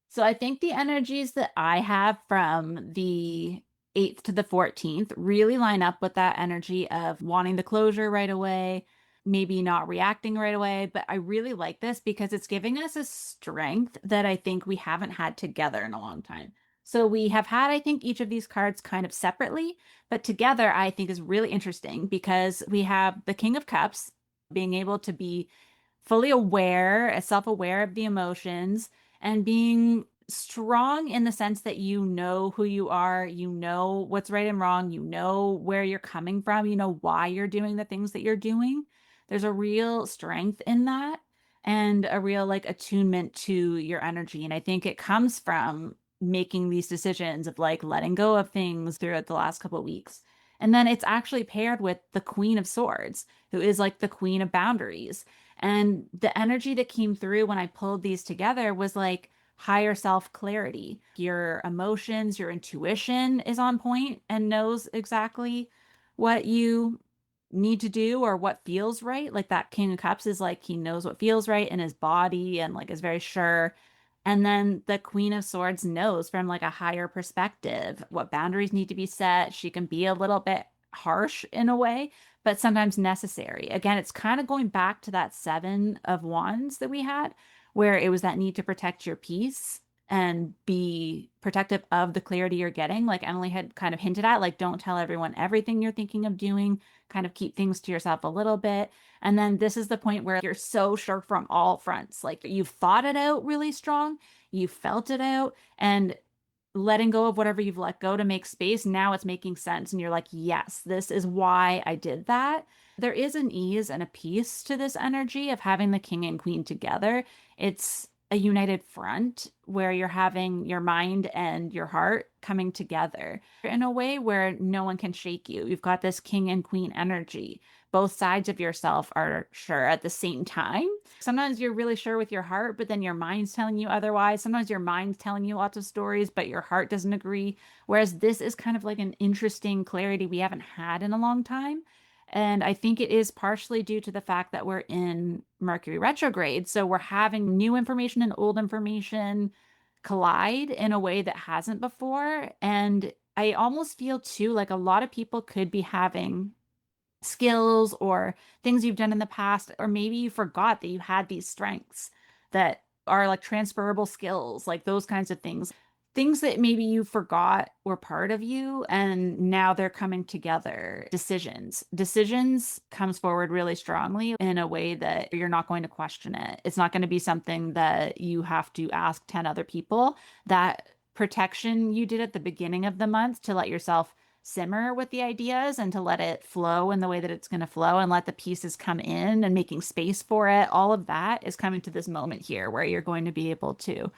So I think the energies that I have from the 8th to the 14th really line up with that energy of wanting the closure right away, maybe not reacting right away. But I really like this because it's giving us a strength that I think we haven't had together in a long time. So we have had, I think, each of these cards kind of separately, but together I think is really interesting because we have the King of Cups being able to be fully aware, self-aware of the emotions, and being strong in the sense that you know who you are, you know what's right and wrong, you know where you're coming from, you know why you're doing the things that you're doing. There's a real strength in that and a real like attunement to your energy. And I think it comes from making these decisions of like letting go of things throughout the last couple of weeks. And then it's actually paired with the Queen of Swords, who is like the queen of boundaries. And the energy that came through when I pulled these together was like higher self clarity. Your emotions, your intuition is on point and knows exactly what you need to do or what feels right. Like that King of Cups is like he knows what feels right in his body and like is very sure. And then the Queen of Swords knows from like a higher perspective what boundaries need to be set. She can be a little bit harsh in a way, but sometimes necessary. Again, it's kind of going back to that Seven of Wands that we had, where it was that need to protect your peace and be protective of the clarity you're getting. Like Emily had kind of hinted at, like, don't tell everyone everything you're thinking of doing, kind of keep things to yourself a little bit. And then this is the point where you're so sure from all fronts. Like you've thought it out really strong, you felt it out, and letting go of whatever you've let go to make space. Now it's making sense. And you're like, yes, this is why I did that. There is an ease and a peace to this energy of having the king and queen together. It's a united front where you're having your mind and your heart coming together in a way where no one can shake you. You've got this king and queen energy. Both sides of yourself are sure at the same time. Sometimes you're really sure with your heart, but then your mind's telling you otherwise. Sometimes your mind's telling you lots of stories, but your heart doesn't agree. Whereas this is kind of like an interesting clarity we haven't had in a long time. And I think it is partially due to the fact that we're in Mercury retrograde. So we're having new information and old information collide in a way that hasn't before. And I almost feel too like a lot of people could be having skills or things you've done in the past, or maybe you forgot that you had these strengths that are like transferable skills, like those kinds of things. things that maybe you forgot were part of you and now they're coming together. Decisions comes forward really strongly in a way that you're not going to question it. It's not going to be something that you have to ask 10 other people. That protection you did at the beginning of the month to let yourself simmer with the ideas and to let it flow in the way that it's going to flow and let the pieces come in and making space for it, all of that is coming to this moment here where you're going to be able to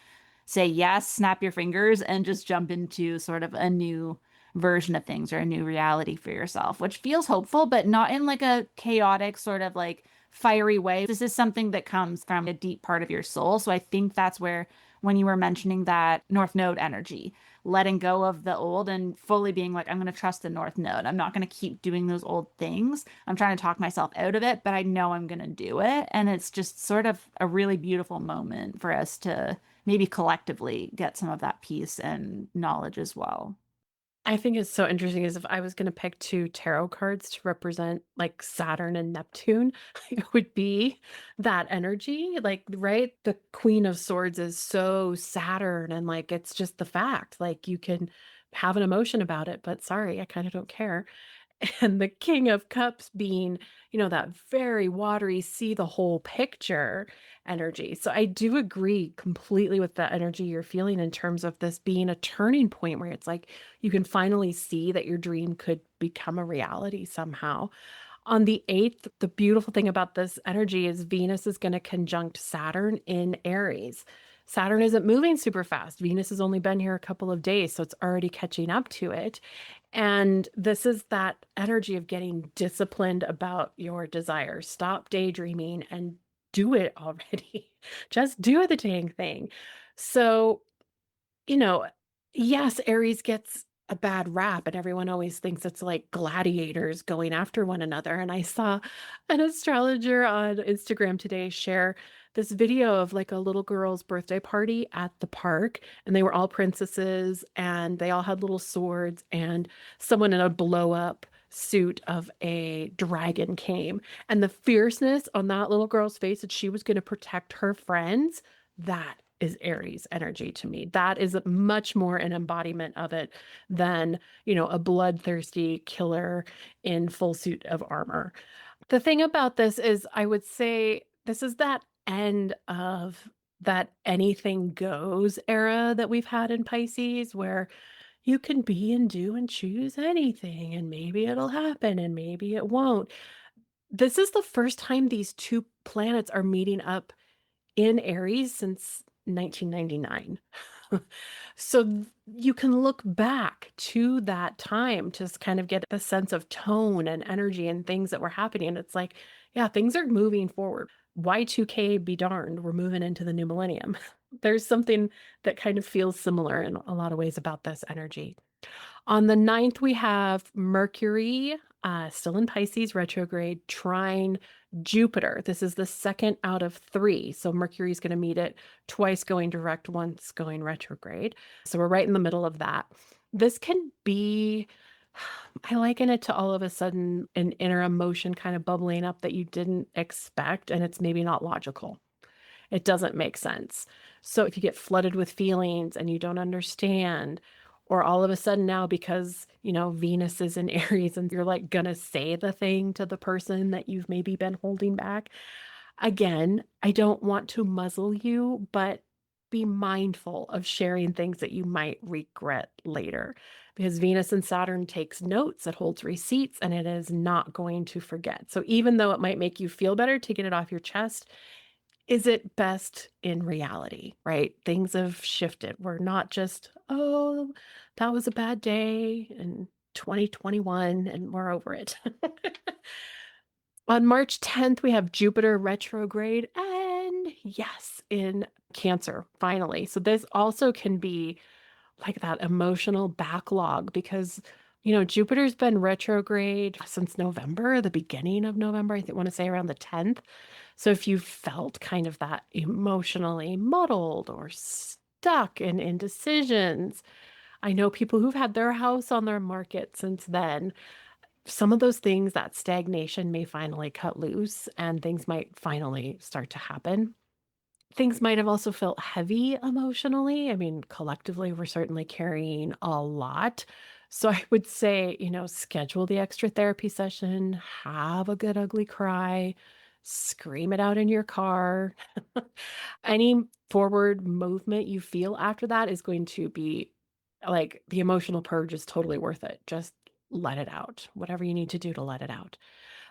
say yes, snap your fingers, and just jump into sort of a new version of things or a new reality for yourself, which feels hopeful, but not in like a chaotic sort of like fiery way. This is something that comes from a deep part of your soul. So I think that's where, when you were mentioning that North Node energy, letting go of the old and fully being like, I'm going to trust the North Node. I'm not going to keep doing those old things. I'm trying to talk myself out of it, but I know I'm going to do it. And it's just sort of a really beautiful moment for us to maybe collectively get some of that peace and knowledge as well. I think it's so interesting is if I was going to pick two tarot cards to represent like Saturn and Neptune, it would be that energy. Like, right? The Queen of Swords is so Saturn, and like it's just the fact. Like, you can have an emotion about it, but sorry, I kind of don't care. And the King of Cups being, that very watery, see the whole picture energy. So I do agree completely with the energy you're feeling in terms of this being a turning point where it's like you can finally see that your dream could become a reality somehow. On the 8th, the beautiful thing about this energy is Venus is going to conjunct Saturn in Aries. Saturn isn't moving super fast. Venus has only been here a couple of days, so it's already catching up to it. And this is that energy of getting disciplined about your desires. Stop daydreaming and do it already. Just do the dang thing. So, you know, yes, Aries gets a bad rap, and everyone always thinks it's like gladiators going after one another. And I saw an astrologer on Instagram today share this video of like a little girl's birthday party at the park, and they were all princesses and they all had little swords, and someone in a blow up suit of a dragon came. And the fierceness on that little girl's face that she was going to protect her friends, that is Aries energy to me. That is much more an embodiment of it than, a bloodthirsty killer in full suit of armor. The thing about this is, I would say this is that end of that anything goes era that we've had in Pisces, where you can be and do and choose anything, and maybe it'll happen and maybe it won't. This is the first time these two planets are meeting up in Aries since 1999. So you can look back to that time to kind of get the sense of tone and energy and things that were happening. And it's like, yeah, things are moving forward. Y2K be darned, we're moving into the new millennium. There's something that kind of feels similar in a lot of ways about this energy. On the 9th, we have Mercury, still in Pisces retrograde, trine Jupiter. This is the second out of three. So Mercury is going to meet it twice going direct, once going retrograde. So we're right in the middle of that. This can be, I liken it to all of a sudden an inner emotion kind of bubbling up that you didn't expect, and it's maybe not logical. It doesn't make sense. So if you get flooded with feelings and you don't understand, or all of a sudden now because, Venus is in Aries and you're like gonna say the thing to the person that you've maybe been holding back. Again, I don't want to muzzle you, but be mindful of sharing things that you might regret later, because Venus and Saturn takes notes, it holds receipts, and it is not going to forget. So even though it might make you feel better to get it off your chest, is it best in reality, right? Things have shifted. We're not just, oh, that was a bad day in 2021 and we're over it. On March 10th, we have Jupiter retrograde, and yes, in Cancer, finally. So this also can be like that emotional backlog because, Jupiter's been retrograde since November, the beginning of November. I want to say around the 10th. So if you felt kind of that emotionally muddled or stuck in indecisions, I know people who've had their house on their market since then. Some of those things, that stagnation may finally cut loose and things might finally start to happen. Things might have also felt heavy emotionally. I mean, collectively, we're certainly carrying a lot. So I would say, schedule the extra therapy session, have a good ugly cry, scream it out in your car. Any forward movement you feel after that is going to be like the emotional purge is totally worth it. Just let it out, whatever you need to do to let it out.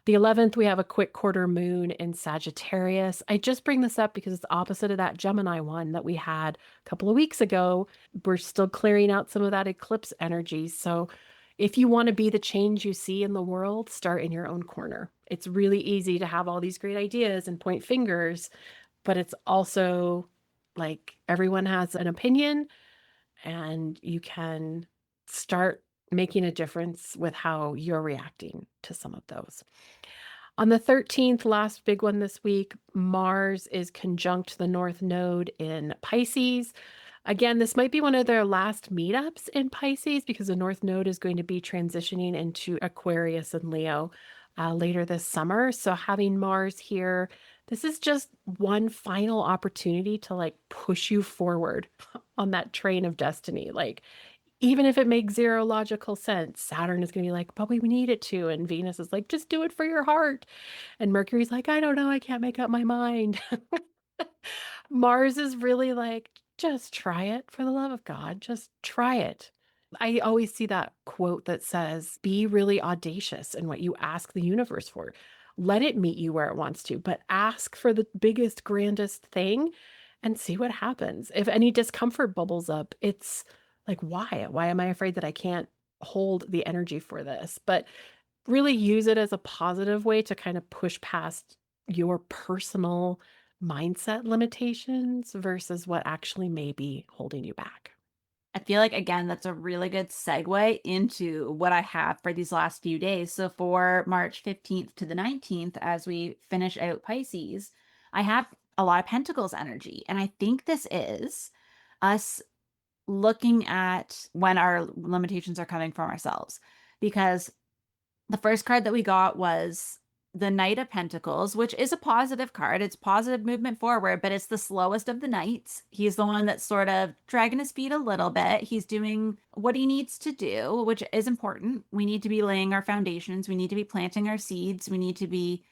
The 11th, we have a quick quarter moon in Sagittarius. I just bring this up because it's opposite of that Gemini one that we had a couple of weeks ago. We're still clearing out some of that eclipse energy. So if you want to be the change you see in the world, start in your own corner. It's really easy to have all these great ideas and point fingers, but it's also like everyone has an opinion and you can start making a difference with how you're reacting to some of those. On the 13th, last big one this week, Mars is conjunct the North Node in Pisces. Again, this might be one of their last meetups in Pisces because the North Node is going to be transitioning into Aquarius and Leo later this summer. So having Mars here, this is just one final opportunity to like push you forward on that train of destiny. Like even if it makes zero logical sense, Saturn is going to be like, but we need it to. And Venus is like, just do it for your heart. And Mercury's like, I don't know. I can't make up my mind. Mars is really like, just try it for the love of God. Just try it. I always see that quote that says, be really audacious in what you ask the universe for. Let it meet you where it wants to, but ask for the biggest, grandest thing and see what happens. If any discomfort bubbles up, it's like, why? Why am I afraid that I can't hold the energy for this? But really use it as a positive way to kind of push past your personal mindset limitations versus what actually may be holding you back. I feel like, again, that's a really good segue into what I have for these last few days. So, for March 15th to the 19th, as we finish out Pisces, I have a lot of Pentacles energy. And I think this is us looking at when our limitations are coming from ourselves. Because the first card that we got was the Knight of Pentacles, which is a positive card. It's positive movement forward, but it's the slowest of the knights. He's the one that's sort of dragging his feet a little bit. He's doing what he needs to do, which is important. We need to be laying our foundations. We need to be planting our seeds. We need to be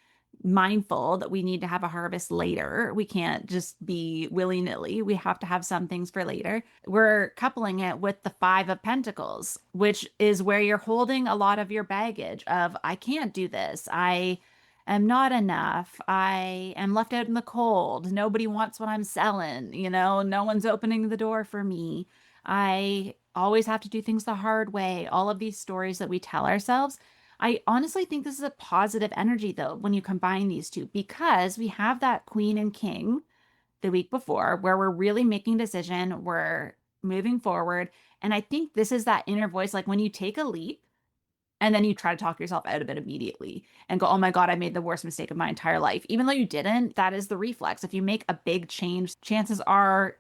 mindful that we need to have a harvest later. We can't just be willy-nilly. We have to have some things for later. We're coupling it with the Five of Pentacles, which is where you're holding a lot of your baggage of, I can't do this. I am not enough. I am left out in the cold. Nobody wants what I'm selling. No one's opening the door for me. I always have to do things the hard way. All of these stories that we tell ourselves. I honestly think this is a positive energy, though, when you combine these two, because we have that Queen and King the week before where we're really making a decision, we're moving forward. And I think this is that inner voice, like when you take a leap and then you try to talk yourself out of it immediately and go, oh my God, I made the worst mistake of my entire life. Even though you didn't, that is the reflex. If you make a big change, chances are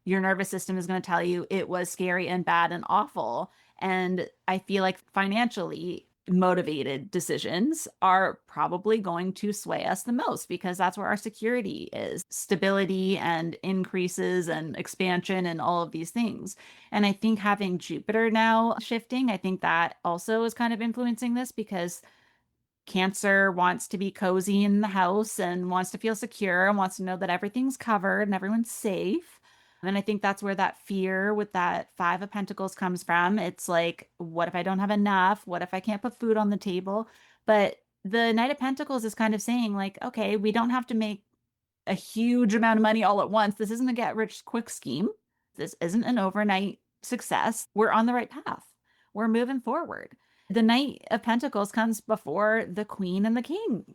your nervous system is going to tell you it was scary and bad and awful. And I feel like financially motivated decisions are probably going to sway us the most because that's where our security is, stability and increases and expansion and all of these things. And I think having Jupiter now shifting, I think that also is kind of influencing this because Cancer wants to be cozy in the house and wants to feel secure and wants to know that everything's covered and everyone's safe. And I think that's where that fear with that Five of Pentacles comes from. It's like, what if I don't have enough? What if I can't put food on the table? But the Knight of Pentacles is kind of saying, like, okay, we don't have to make a huge amount of money all at once. This isn't a get rich quick scheme. This isn't an overnight success. We're on the right path. We're moving forward. The Knight of Pentacles comes before the Queen and the King.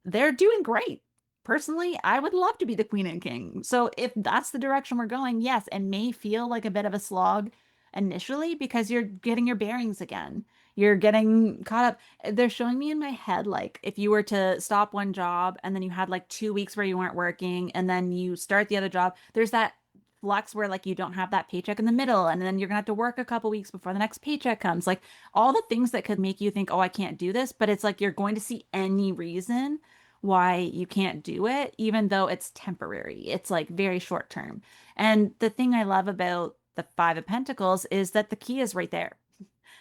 They're doing great. Personally, I would love to be the Queen and King. So if that's the direction we're going, yes, it may feel like a bit of a slog initially because you're getting your bearings again. You're getting caught up. They're showing me in my head, like if you were to stop one job and then you had like 2 weeks where you weren't working and then you start the other job, there's that flux where like you don't have that paycheck in the middle and then you're gonna have to work a couple weeks before the next paycheck comes. Like all the things that could make you think, oh, I can't do this, but it's like you're going to see any reason why you can't do it, even though it's temporary. It's like very short term. And the thing I love about the Five of Pentacles is that the key is right there.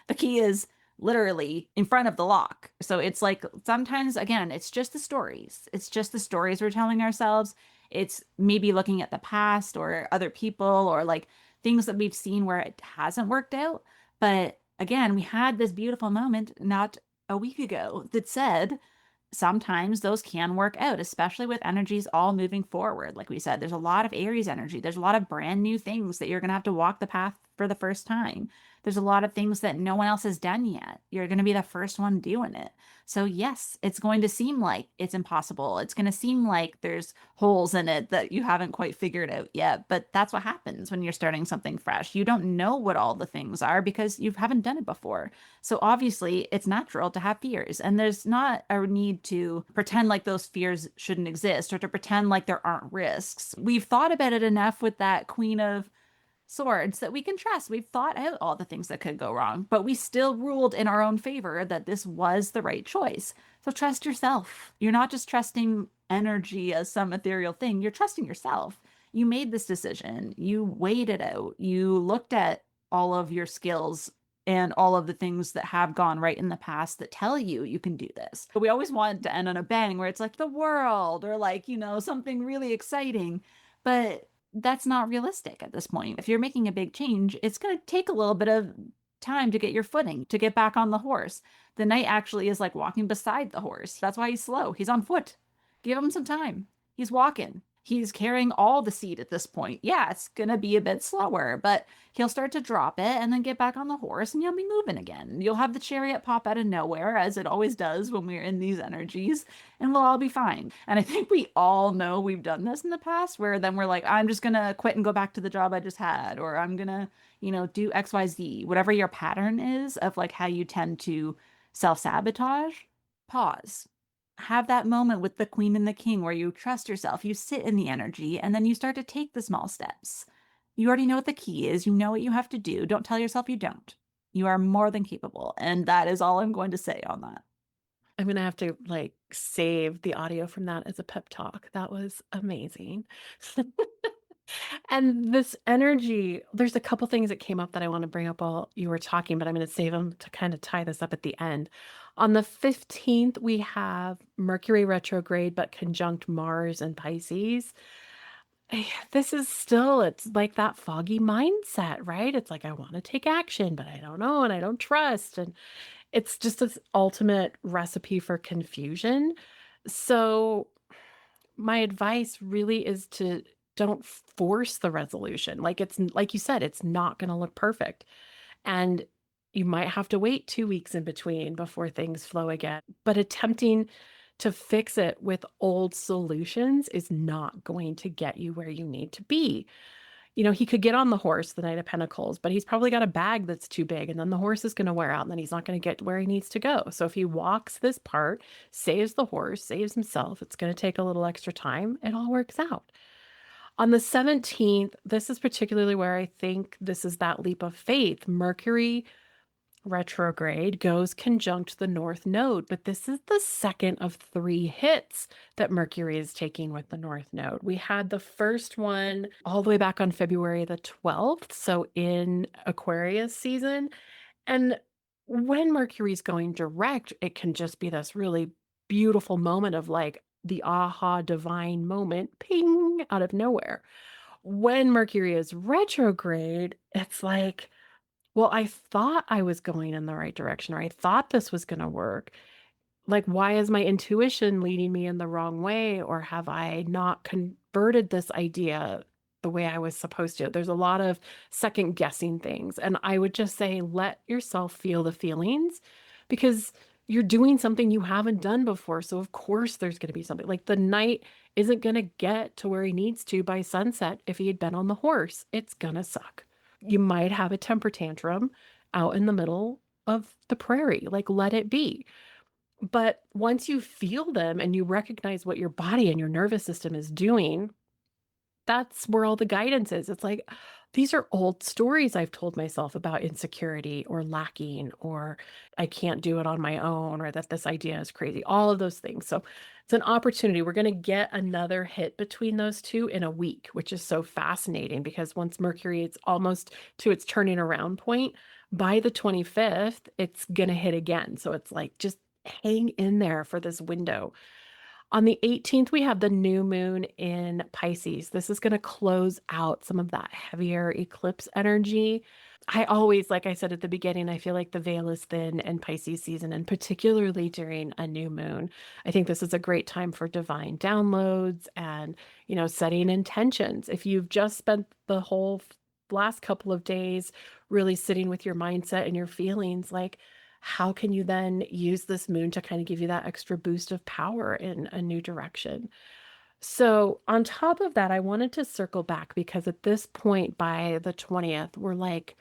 The key is literally in front of the lock. So it's like sometimes, again, it's just the stories. It's just the stories we're telling ourselves. It's maybe looking at the past or other people or like things that we've seen where it hasn't worked out. But again, we had this beautiful moment not a week ago that said, sometimes those can work out, especially with energies all moving forward. Like we said, there's a lot of Aries energy. There's a lot of brand new things that you're going to have to walk the path for the first time. There's a lot of things that no one else has done yet. You're going to be the first one doing it. So, yes, it's going to seem like it's impossible. It's going to seem like there's holes in it that you haven't quite figured out yet. But that's what happens when you're starting something fresh. You don't know what all the things are because you haven't done it before. So obviously, it's natural to have fears, and there's not a need to pretend like those fears shouldn't exist or to pretend like there aren't risks. We've thought about it enough with that Queen of Swords that we can trust. We've thought out all the things that could go wrong, but we still ruled in our own favor that this was the right choice. So trust yourself. You're not just trusting energy as some ethereal thing, you're trusting yourself. You made this decision, you weighed it out, you looked at all of your skills and all of the things that have gone right in the past that tell you you can do this. But we always want to end on a bang where it's like the world or like, something really exciting. But that's not realistic at this point. If you're making a big change, it's going to take a little bit of time to get your footing, to get back on the horse. The knight actually is like walking beside the horse. That's why he's slow. He's on foot. Give him some time. He's walking. He's carrying all the seat at this point. Yeah, it's going to be a bit slower, but he'll start to drop it and then get back on the horse and you'll be moving again. You'll have the chariot pop out of nowhere, as it always does when we're in these energies, and we'll all be fine. And I think we all know we've done this in the past where then we're like, I'm just gonna quit and go back to the job I just had, or I'm gonna, do XYZ, whatever your pattern is of like how you tend to self-sabotage. Pause. Have that moment with the queen and the king where you trust yourself, you sit in the energy, and then you start to take the small steps. You already know what the key is, you know what you have to do. Don't tell yourself you don't. You are more than capable. And that is all I'm going to say on that. I'm gonna have to, like, save the audio from that as a pep talk. That was amazing. And this energy, there's a couple things that came up that I wanna bring up while you were talking, but I'm gonna save them to kinda tie this up at the end. On the 15th, we have Mercury retrograde, but conjunct Mars and Pisces. This is still, it's like that foggy mindset, right? It's like, I wanna take action, but I don't know, and I don't trust, and it's just this ultimate recipe for confusion. So, my advice really is to don't force the resolution. Like like you said, it's not going to look perfect. And you might have to wait 2 weeks in between before things flow again. But attempting to fix it with old solutions is not going to get you where you need to be. He could get on the horse, the Knight of Pentacles, but he's probably got a bag that's too big, and then the horse is going to wear out, and then he's not going to get where he needs to go. So if he walks this part, saves the horse, saves himself, it's going to take a little extra time. It all works out. On the 17th, this is particularly where I think this is that leap of faith. Mercury retrograde goes conjunct the North Node, but this is the second of 3 hits that Mercury is taking with the North Node. We had the first one all the way back on February the 12th, so in Aquarius season. And when Mercury's going direct, it can just be this really beautiful moment of like the aha divine moment, ping, out of nowhere. When Mercury is retrograde, it's like, well, I thought I was going in the right direction, or I thought this was gonna work. Like, why is my intuition leading me in the wrong way? Or have I not converted this idea the way I was supposed to? There's a lot of second guessing things. And I would just say, let yourself feel the feelings because you're doing something you haven't done before. So, of course, there's going to be something like the knight isn't going to get to where he needs to by sunset if he had been on the horse. It's going to suck. You might have a temper tantrum out in the middle of the prairie. Like, let it be. But once you feel them and you recognize what your body and your nervous system is doing, that's where all the guidance is. It's like, These are old stories I've told myself about insecurity or lacking or I can't do it on my own or that this idea is crazy, all of those things. So it's an opportunity. We're going to get another hit between those two in a week, which is so fascinating because once Mercury is almost to its turning around point, by the 25th, it's going to hit again. So it's like just hang in there for this window. On the 18th, we have the new moon in Pisces. This is going to close out some of that heavier eclipse energy. I always, like I said at the beginning, I feel like the veil is thin in Pisces season, and particularly during a new moon. I think this is a great time for divine downloads and, setting intentions. If you've just spent the whole last couple of days really sitting with your mindset and your feelings, like, how can you then use this moon to kind of give you that extra boost of power in a new direction? So, on top of that, I wanted to circle back because at this point, by the 20th, we're like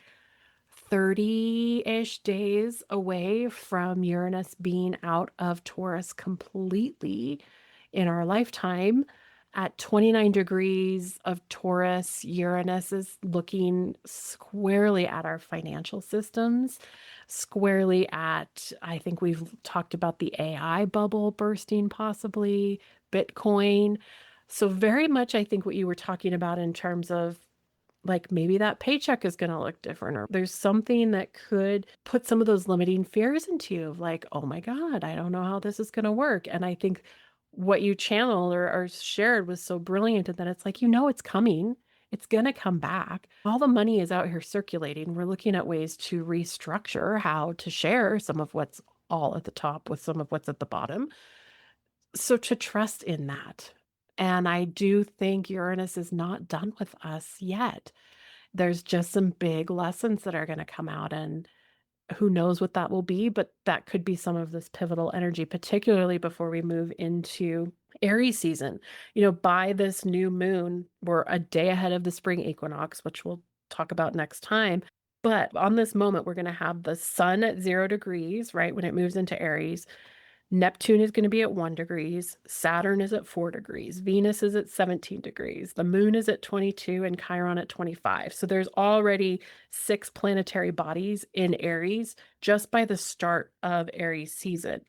30-ish days away from Uranus being out of Taurus completely in our lifetime. At 29 degrees of Taurus, Uranus is looking squarely at our financial systems, squarely at, I think we've talked about the AI bubble bursting, possibly, Bitcoin. So, very much, I think what you were talking about in terms of like maybe that paycheck is going to look different, or there's something that could put some of those limiting fears into you of like, oh my God, I don't know how this is going to work. And I think what you channeled or shared was so brilliant that it's like, it's coming. It's going to come back. All the money is out here circulating. We're looking at ways to restructure how to share some of what's all at the top with some of what's at the bottom. So to trust in that. And I do think Uranus is not done with us yet. There's just some big lessons that are going to come out, and who knows what that will be, but that could be some of this pivotal energy, particularly before we move into Aries season. By this new moon, we're a day ahead of the spring equinox, which we'll talk about next time. But on this moment, we're going to have the sun at 0 degrees, right? When it moves into Aries. Neptune is going to be at 1 degrees. Saturn is at 4 degrees. Venus is at 17 degrees. The moon is at 22 and Chiron at 25. So there's already 6 planetary bodies in Aries just by the start of Aries season.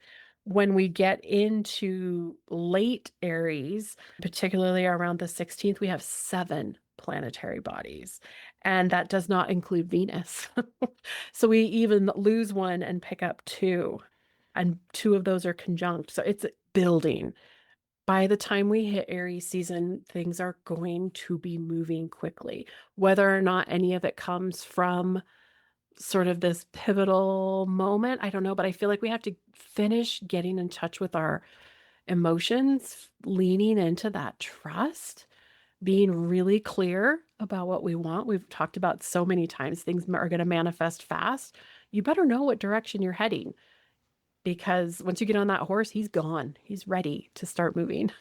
When we get into late Aries, particularly around the 16th, we have 7 planetary bodies. And that does not include Venus. So we even lose one and pick up 2, and 2 of those are conjunct. So it's building. By the time we hit Aries season, things are going to be moving quickly. Whether or not any of it comes from sort of this pivotal moment, I don't know, but I feel like we have to finish getting in touch with our emotions, leaning into that trust, being really clear about what we want. We've talked about so many times things are going to manifest fast. You better know what direction you're heading, because once you get on that horse, he's gone. He's ready to start moving.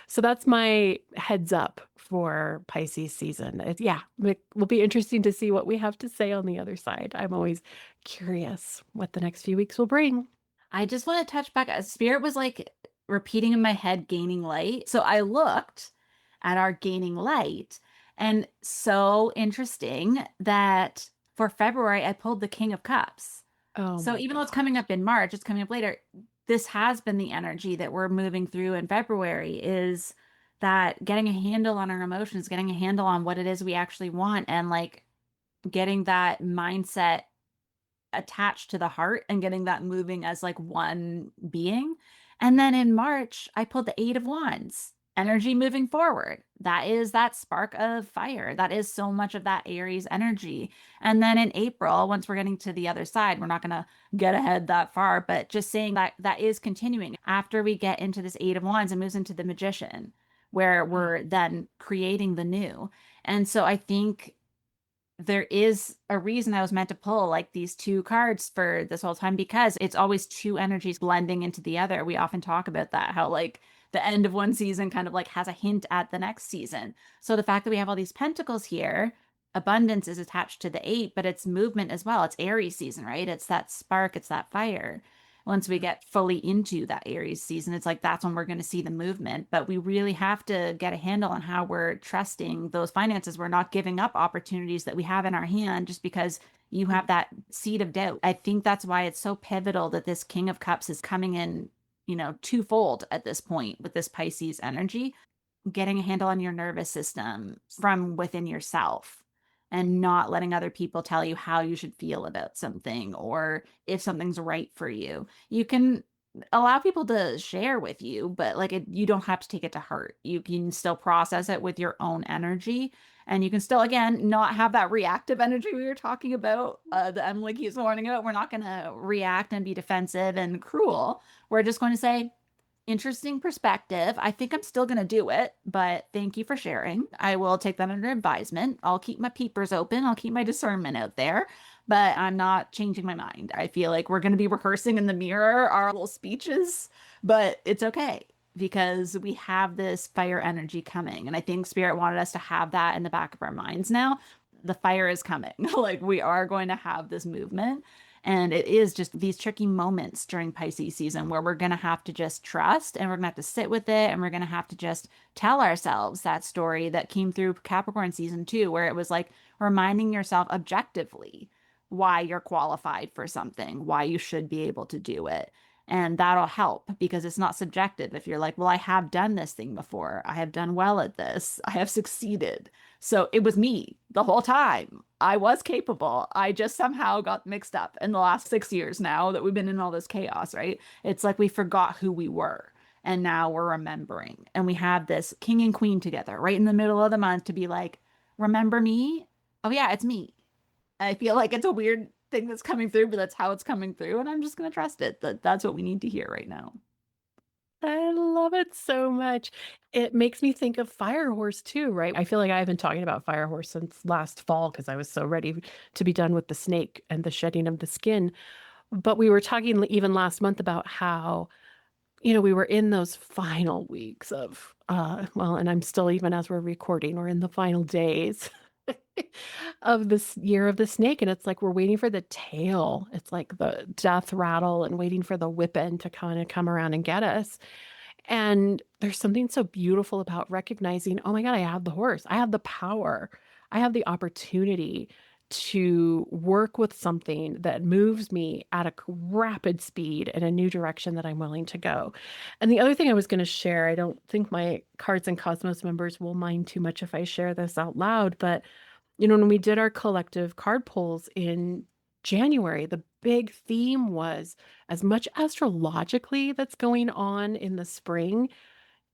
So that's my heads up for Pisces season. Yeah, it will be interesting to see what we have to say on the other side. I'm always curious what the next few weeks will bring. I just want to touch back. Spirit was like repeating in my head, gaining light. So I looked at our gaining light, and so interesting that for February, I pulled the King of Cups. Oh So my even though it's coming up gosh. in March, it's coming up later. This has been the energy that we're moving through in February, is that getting a handle on our emotions, getting a handle on what it is we actually want, and like getting that mindset attached to the heart and getting that moving as like one being. And then in March, I pulled the 8 of Wands, energy moving forward. That is that spark of fire. That is so much of that Aries energy. And then in April, once we're getting to the other side, we're not going to get ahead that far, but just saying that that is continuing after we get into this 8 of Wands and moves into the Magician, where Oh, we're then creating the new. And so I think there is a reason I was meant to pull like these 2 cards for this whole time, because it's always 2 energies blending into the other. We often talk about that, how like the end of one season kind of like has a hint at the next season. So the fact that we have all these pentacles here, abundance is attached to the 8, but it's movement as well. It's Aries season, right? It's that spark, it's that fire. once we get fully into that Aries season, it's like that's when we're going to see the movement. But we really have to get a handle on how we're trusting those finances. We're not giving up opportunities that we have in our hand just because you have that seed of doubt. I think that's why it's so pivotal that this King of Cups is coming in, twofold at this point with this Pisces energy, getting a handle on your nervous system from within yourself and not letting other people tell you how you should feel about something or if something's right for you. You can allow people to share with you, but like you don't have to take it to heart. You can still process it with your own energy. And you can still, again, not have that reactive energy we were talking about, that Emily keeps warning about. We're not going to react and be defensive and cruel. We're just going to say, interesting perspective. I think I'm still going to do it, but thank you for sharing. I will take that under advisement. I'll keep my peepers open. I'll keep my discernment out there, but I'm not changing my mind. I feel like we're going to be rehearsing in the mirror our little speeches, but it's okay because we have this fire energy coming. And I think Spirit wanted us to have that in the back of our minds now. The fire is coming. Like we are going to have this movement. And it is just these tricky moments during Pisces season where we're going to have to just trust and we're going to have to sit with it and we're going to have to just tell ourselves that story that came through Capricorn season too, where it was like reminding yourself objectively why you're qualified for something, why you should be able to do it. And that'll help because it's not subjective. If you're like, well, I have done this thing before, I have done well at this, I have succeeded. So it was me the whole time. I was capable. I just somehow got mixed up in the last 6 years now that we've been in all this chaos, right? It's like we forgot who we were. And now we're remembering. And we have this king and queen together right in the middle of the month to be like, remember me? Oh, yeah, it's me. I feel like it's a weird thing that's coming through, but that's how it's coming through. And I'm just going to trust it. That's what we need to hear right now. I love it so much. It makes me think of Firehorse too, right? I feel like I've been talking about Firehorse since last fall because I was so ready to be done with the snake and the shedding of the skin. But we were talking even last month about how, we were in those final weeks of, well, and I'm still, even as we're recording, we're in the final days of this year of the snake. And it's like we're waiting for the tail. It's like the death rattle and waiting for the whip end to kind of come around and get us. And there's something so beautiful about recognizing, oh my God, I have the horse. I have the power. I have the opportunity to work with something that moves me at a rapid speed in a new direction that I'm willing to go. And the other thing I was going to share, I don't think my Cards and Cosmos members will mind too much if I share this out loud, but when we did our collective card pulls in January, the big theme was as much astrologically that's going on in the spring,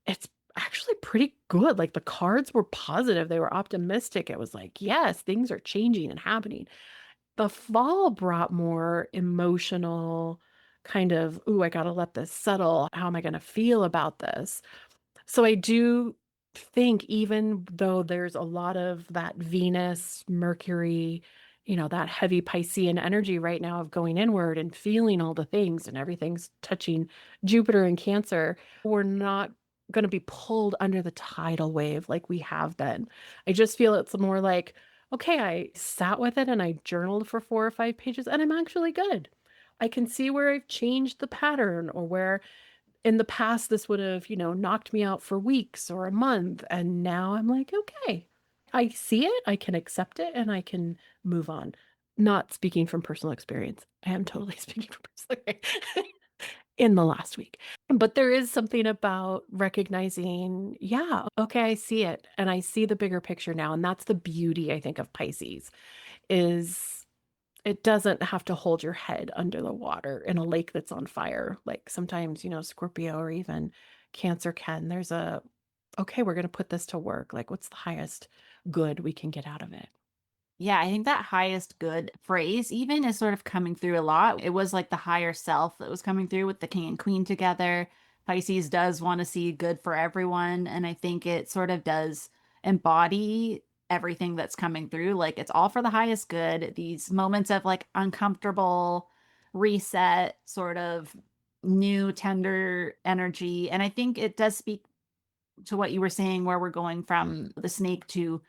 it's actually pretty good. Like the cards were positive, they were optimistic. It was like, yes, things are changing and happening. The fall brought more emotional kind of, ooh, I got to let this settle. How am I going to feel about this? So I do think even though there's a lot of that Venus, Mercury, that heavy Piscean energy right now of going inward and feeling all the things and everything's touching Jupiter and Cancer, we're not going to be pulled under the tidal wave like we have been. I just feel it's more like, okay, I sat with it and I journaled for 4 or 5 pages and I'm actually good. I can see where I've changed the pattern or where in the past, this would have, knocked me out for weeks or a month. And now I'm like, okay, I see it, I can accept it, and I can move on. Not speaking from personal experience. I am totally speaking from personal experience in the last week. But there is something about recognizing, yeah, okay, I see it. And I see the bigger picture now. And that's the beauty, I think, of Pisces is it doesn't have to hold your head under the water in a lake that's on fire. Like sometimes, Scorpio or even Cancer can. There's okay, we're going to put this to work. Like, what's the highest good we can get out of it? Yeah, I think that highest good phrase even is sort of coming through a lot. It was like the higher self that was coming through with the king and queen together. Pisces does want to see good for everyone. And I think it sort of does embody everything that's coming through. Like it's all for the highest good. These moments of like uncomfortable reset, sort of new, tender energy. And I think it does speak to what you were saying, where we're going from the snake to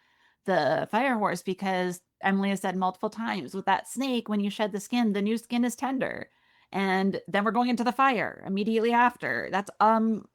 the fire horse, because Emily has said multiple times with that snake, when you shed the skin, the new skin is tender. And then we're going into the fire immediately after. That's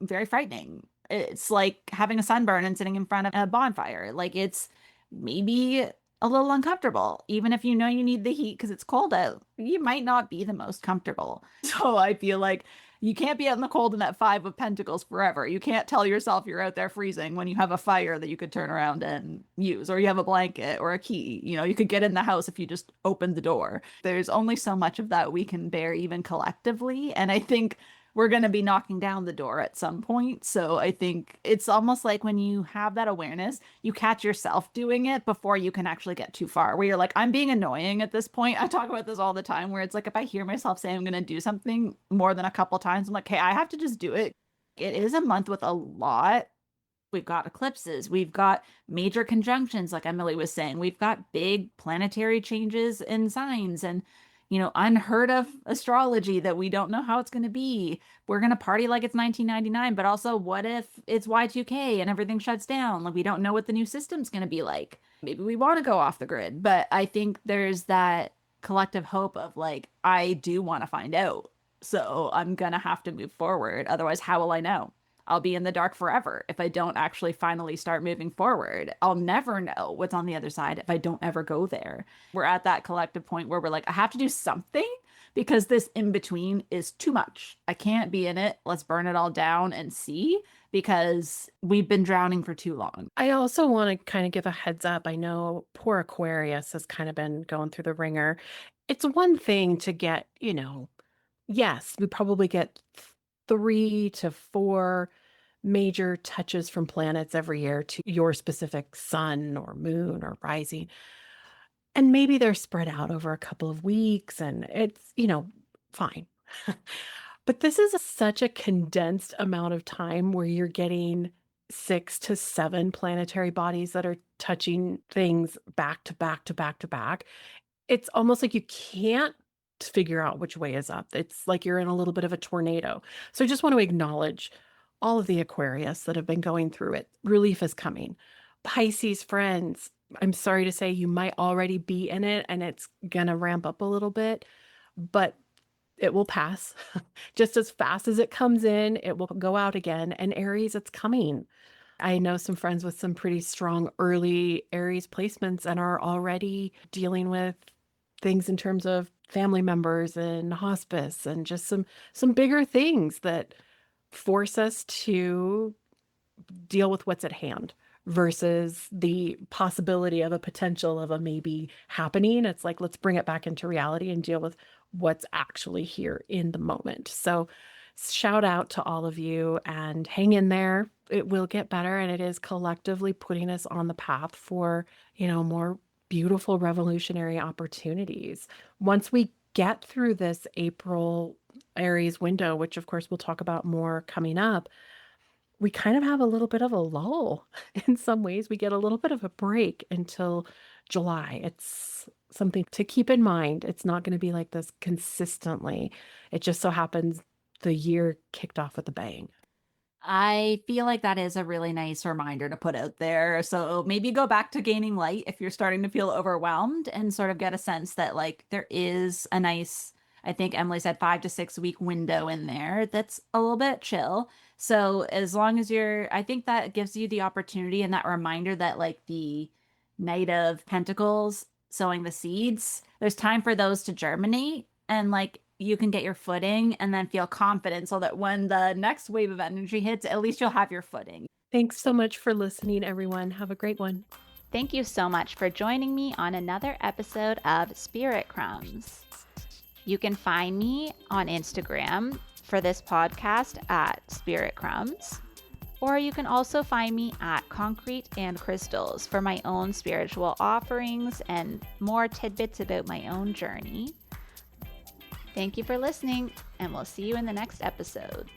very frightening. It's like having a sunburn and sitting in front of a bonfire. Like it's maybe a little uncomfortable. Even if you know you need the heat because it's cold out, you might not be the most comfortable. So I feel like you can't be out in the cold in that Five of Pentacles forever. You can't tell yourself you're out there freezing when you have a fire that you could turn around and use, or you have a blanket or a key. You know, you could get in the house if you just opened the door. There's only so much of that we can bear, even collectively. And I think we're going to be knocking down the door at some point. So I think it's almost like when you have that awareness, you catch yourself doing it before you can actually get too far, where you're like, I'm being annoying at this point. I talk about this all the time, where it's like, if I hear myself say I'm going to do something more than a couple times, I'm like, hey, I have to just do it. It is a month with a lot. We've got eclipses, we've got major conjunctions, like Emily was saying, we've got big planetary changes in signs and, unheard of astrology that we don't know how it's going to be. We're going to party like it's 1999, but also what if it's Y2K and everything shuts down? Like we don't know what the new system's going to be like. Maybe we want to go off the grid, but I think there's that collective hope of like, I do want to find out. So I'm going to have to move forward. Otherwise, how will I know? I'll be in the dark forever if I don't actually finally start moving forward. I'll never know what's on the other side if I don't ever go there. We're at that collective point where we're like, I have to do something because this in between is too much. I can't be in it. Let's burn it all down and see, because we've been drowning for too long. I also want to kind of give a heads up. I know poor Aquarius has kind of been going through the ringer. It's one thing to get, yes, we probably get 3 to 4 major touches from planets every year to your specific sun or moon or rising. And maybe they're spread out over a couple of weeks and it's, fine. But this is such a condensed amount of time where you're getting 6 to 7 planetary bodies that are touching things back to back to back to back. It's almost like you can't figure out which way is up. It's like you're in a little bit of a tornado. So I just want to acknowledge all of the Aquarius that have been going through it. Relief is coming. Pisces friends, I'm sorry to say you might already be in it and it's going to ramp up a little bit, but it will pass. Just as fast as it comes in, it will go out again. And Aries, it's coming. I know some friends with some pretty strong early Aries placements and are already dealing with things in terms of family members and hospice and just some bigger things that force us to deal with what's at hand versus the possibility of a potential of a maybe happening. It's like, let's bring it back into reality and deal with what's actually here in the moment. So shout out to all of you and hang in there. It will get better. And it is collectively putting us on the path for, more beautiful revolutionary opportunities. Once we get through this April Aries window, which of course we'll talk about more coming up, we kind of have a little bit of a lull. In some ways, we get a little bit of a break until July. It's something to keep in mind. It's not going to be like this consistently. It just so happens the year kicked off with a bang. I feel like that is a really nice reminder to put out there. So maybe go back to gaining light if you're starting to feel overwhelmed and sort of get a sense that like there is a nice, I think Emily said 5 to 6 week window in there that's a little bit chill. So as long as I think that gives you the opportunity and that reminder that like the Knight of Pentacles sowing the seeds, there's time for those to germinate and like you can get your footing and then feel confident so that when the next wave of energy hits, at least you'll have your footing. Thanks so much for listening, everyone. Have a great one. Thank you so much for joining me on another episode of Spirit Crumbs. You can find me on Instagram for this podcast at Spirit Crumbs, or you can also find me at Concrete and Crystals for my own spiritual offerings and more tidbits about my own journey. Thank you for listening, and we'll see you in the next episode.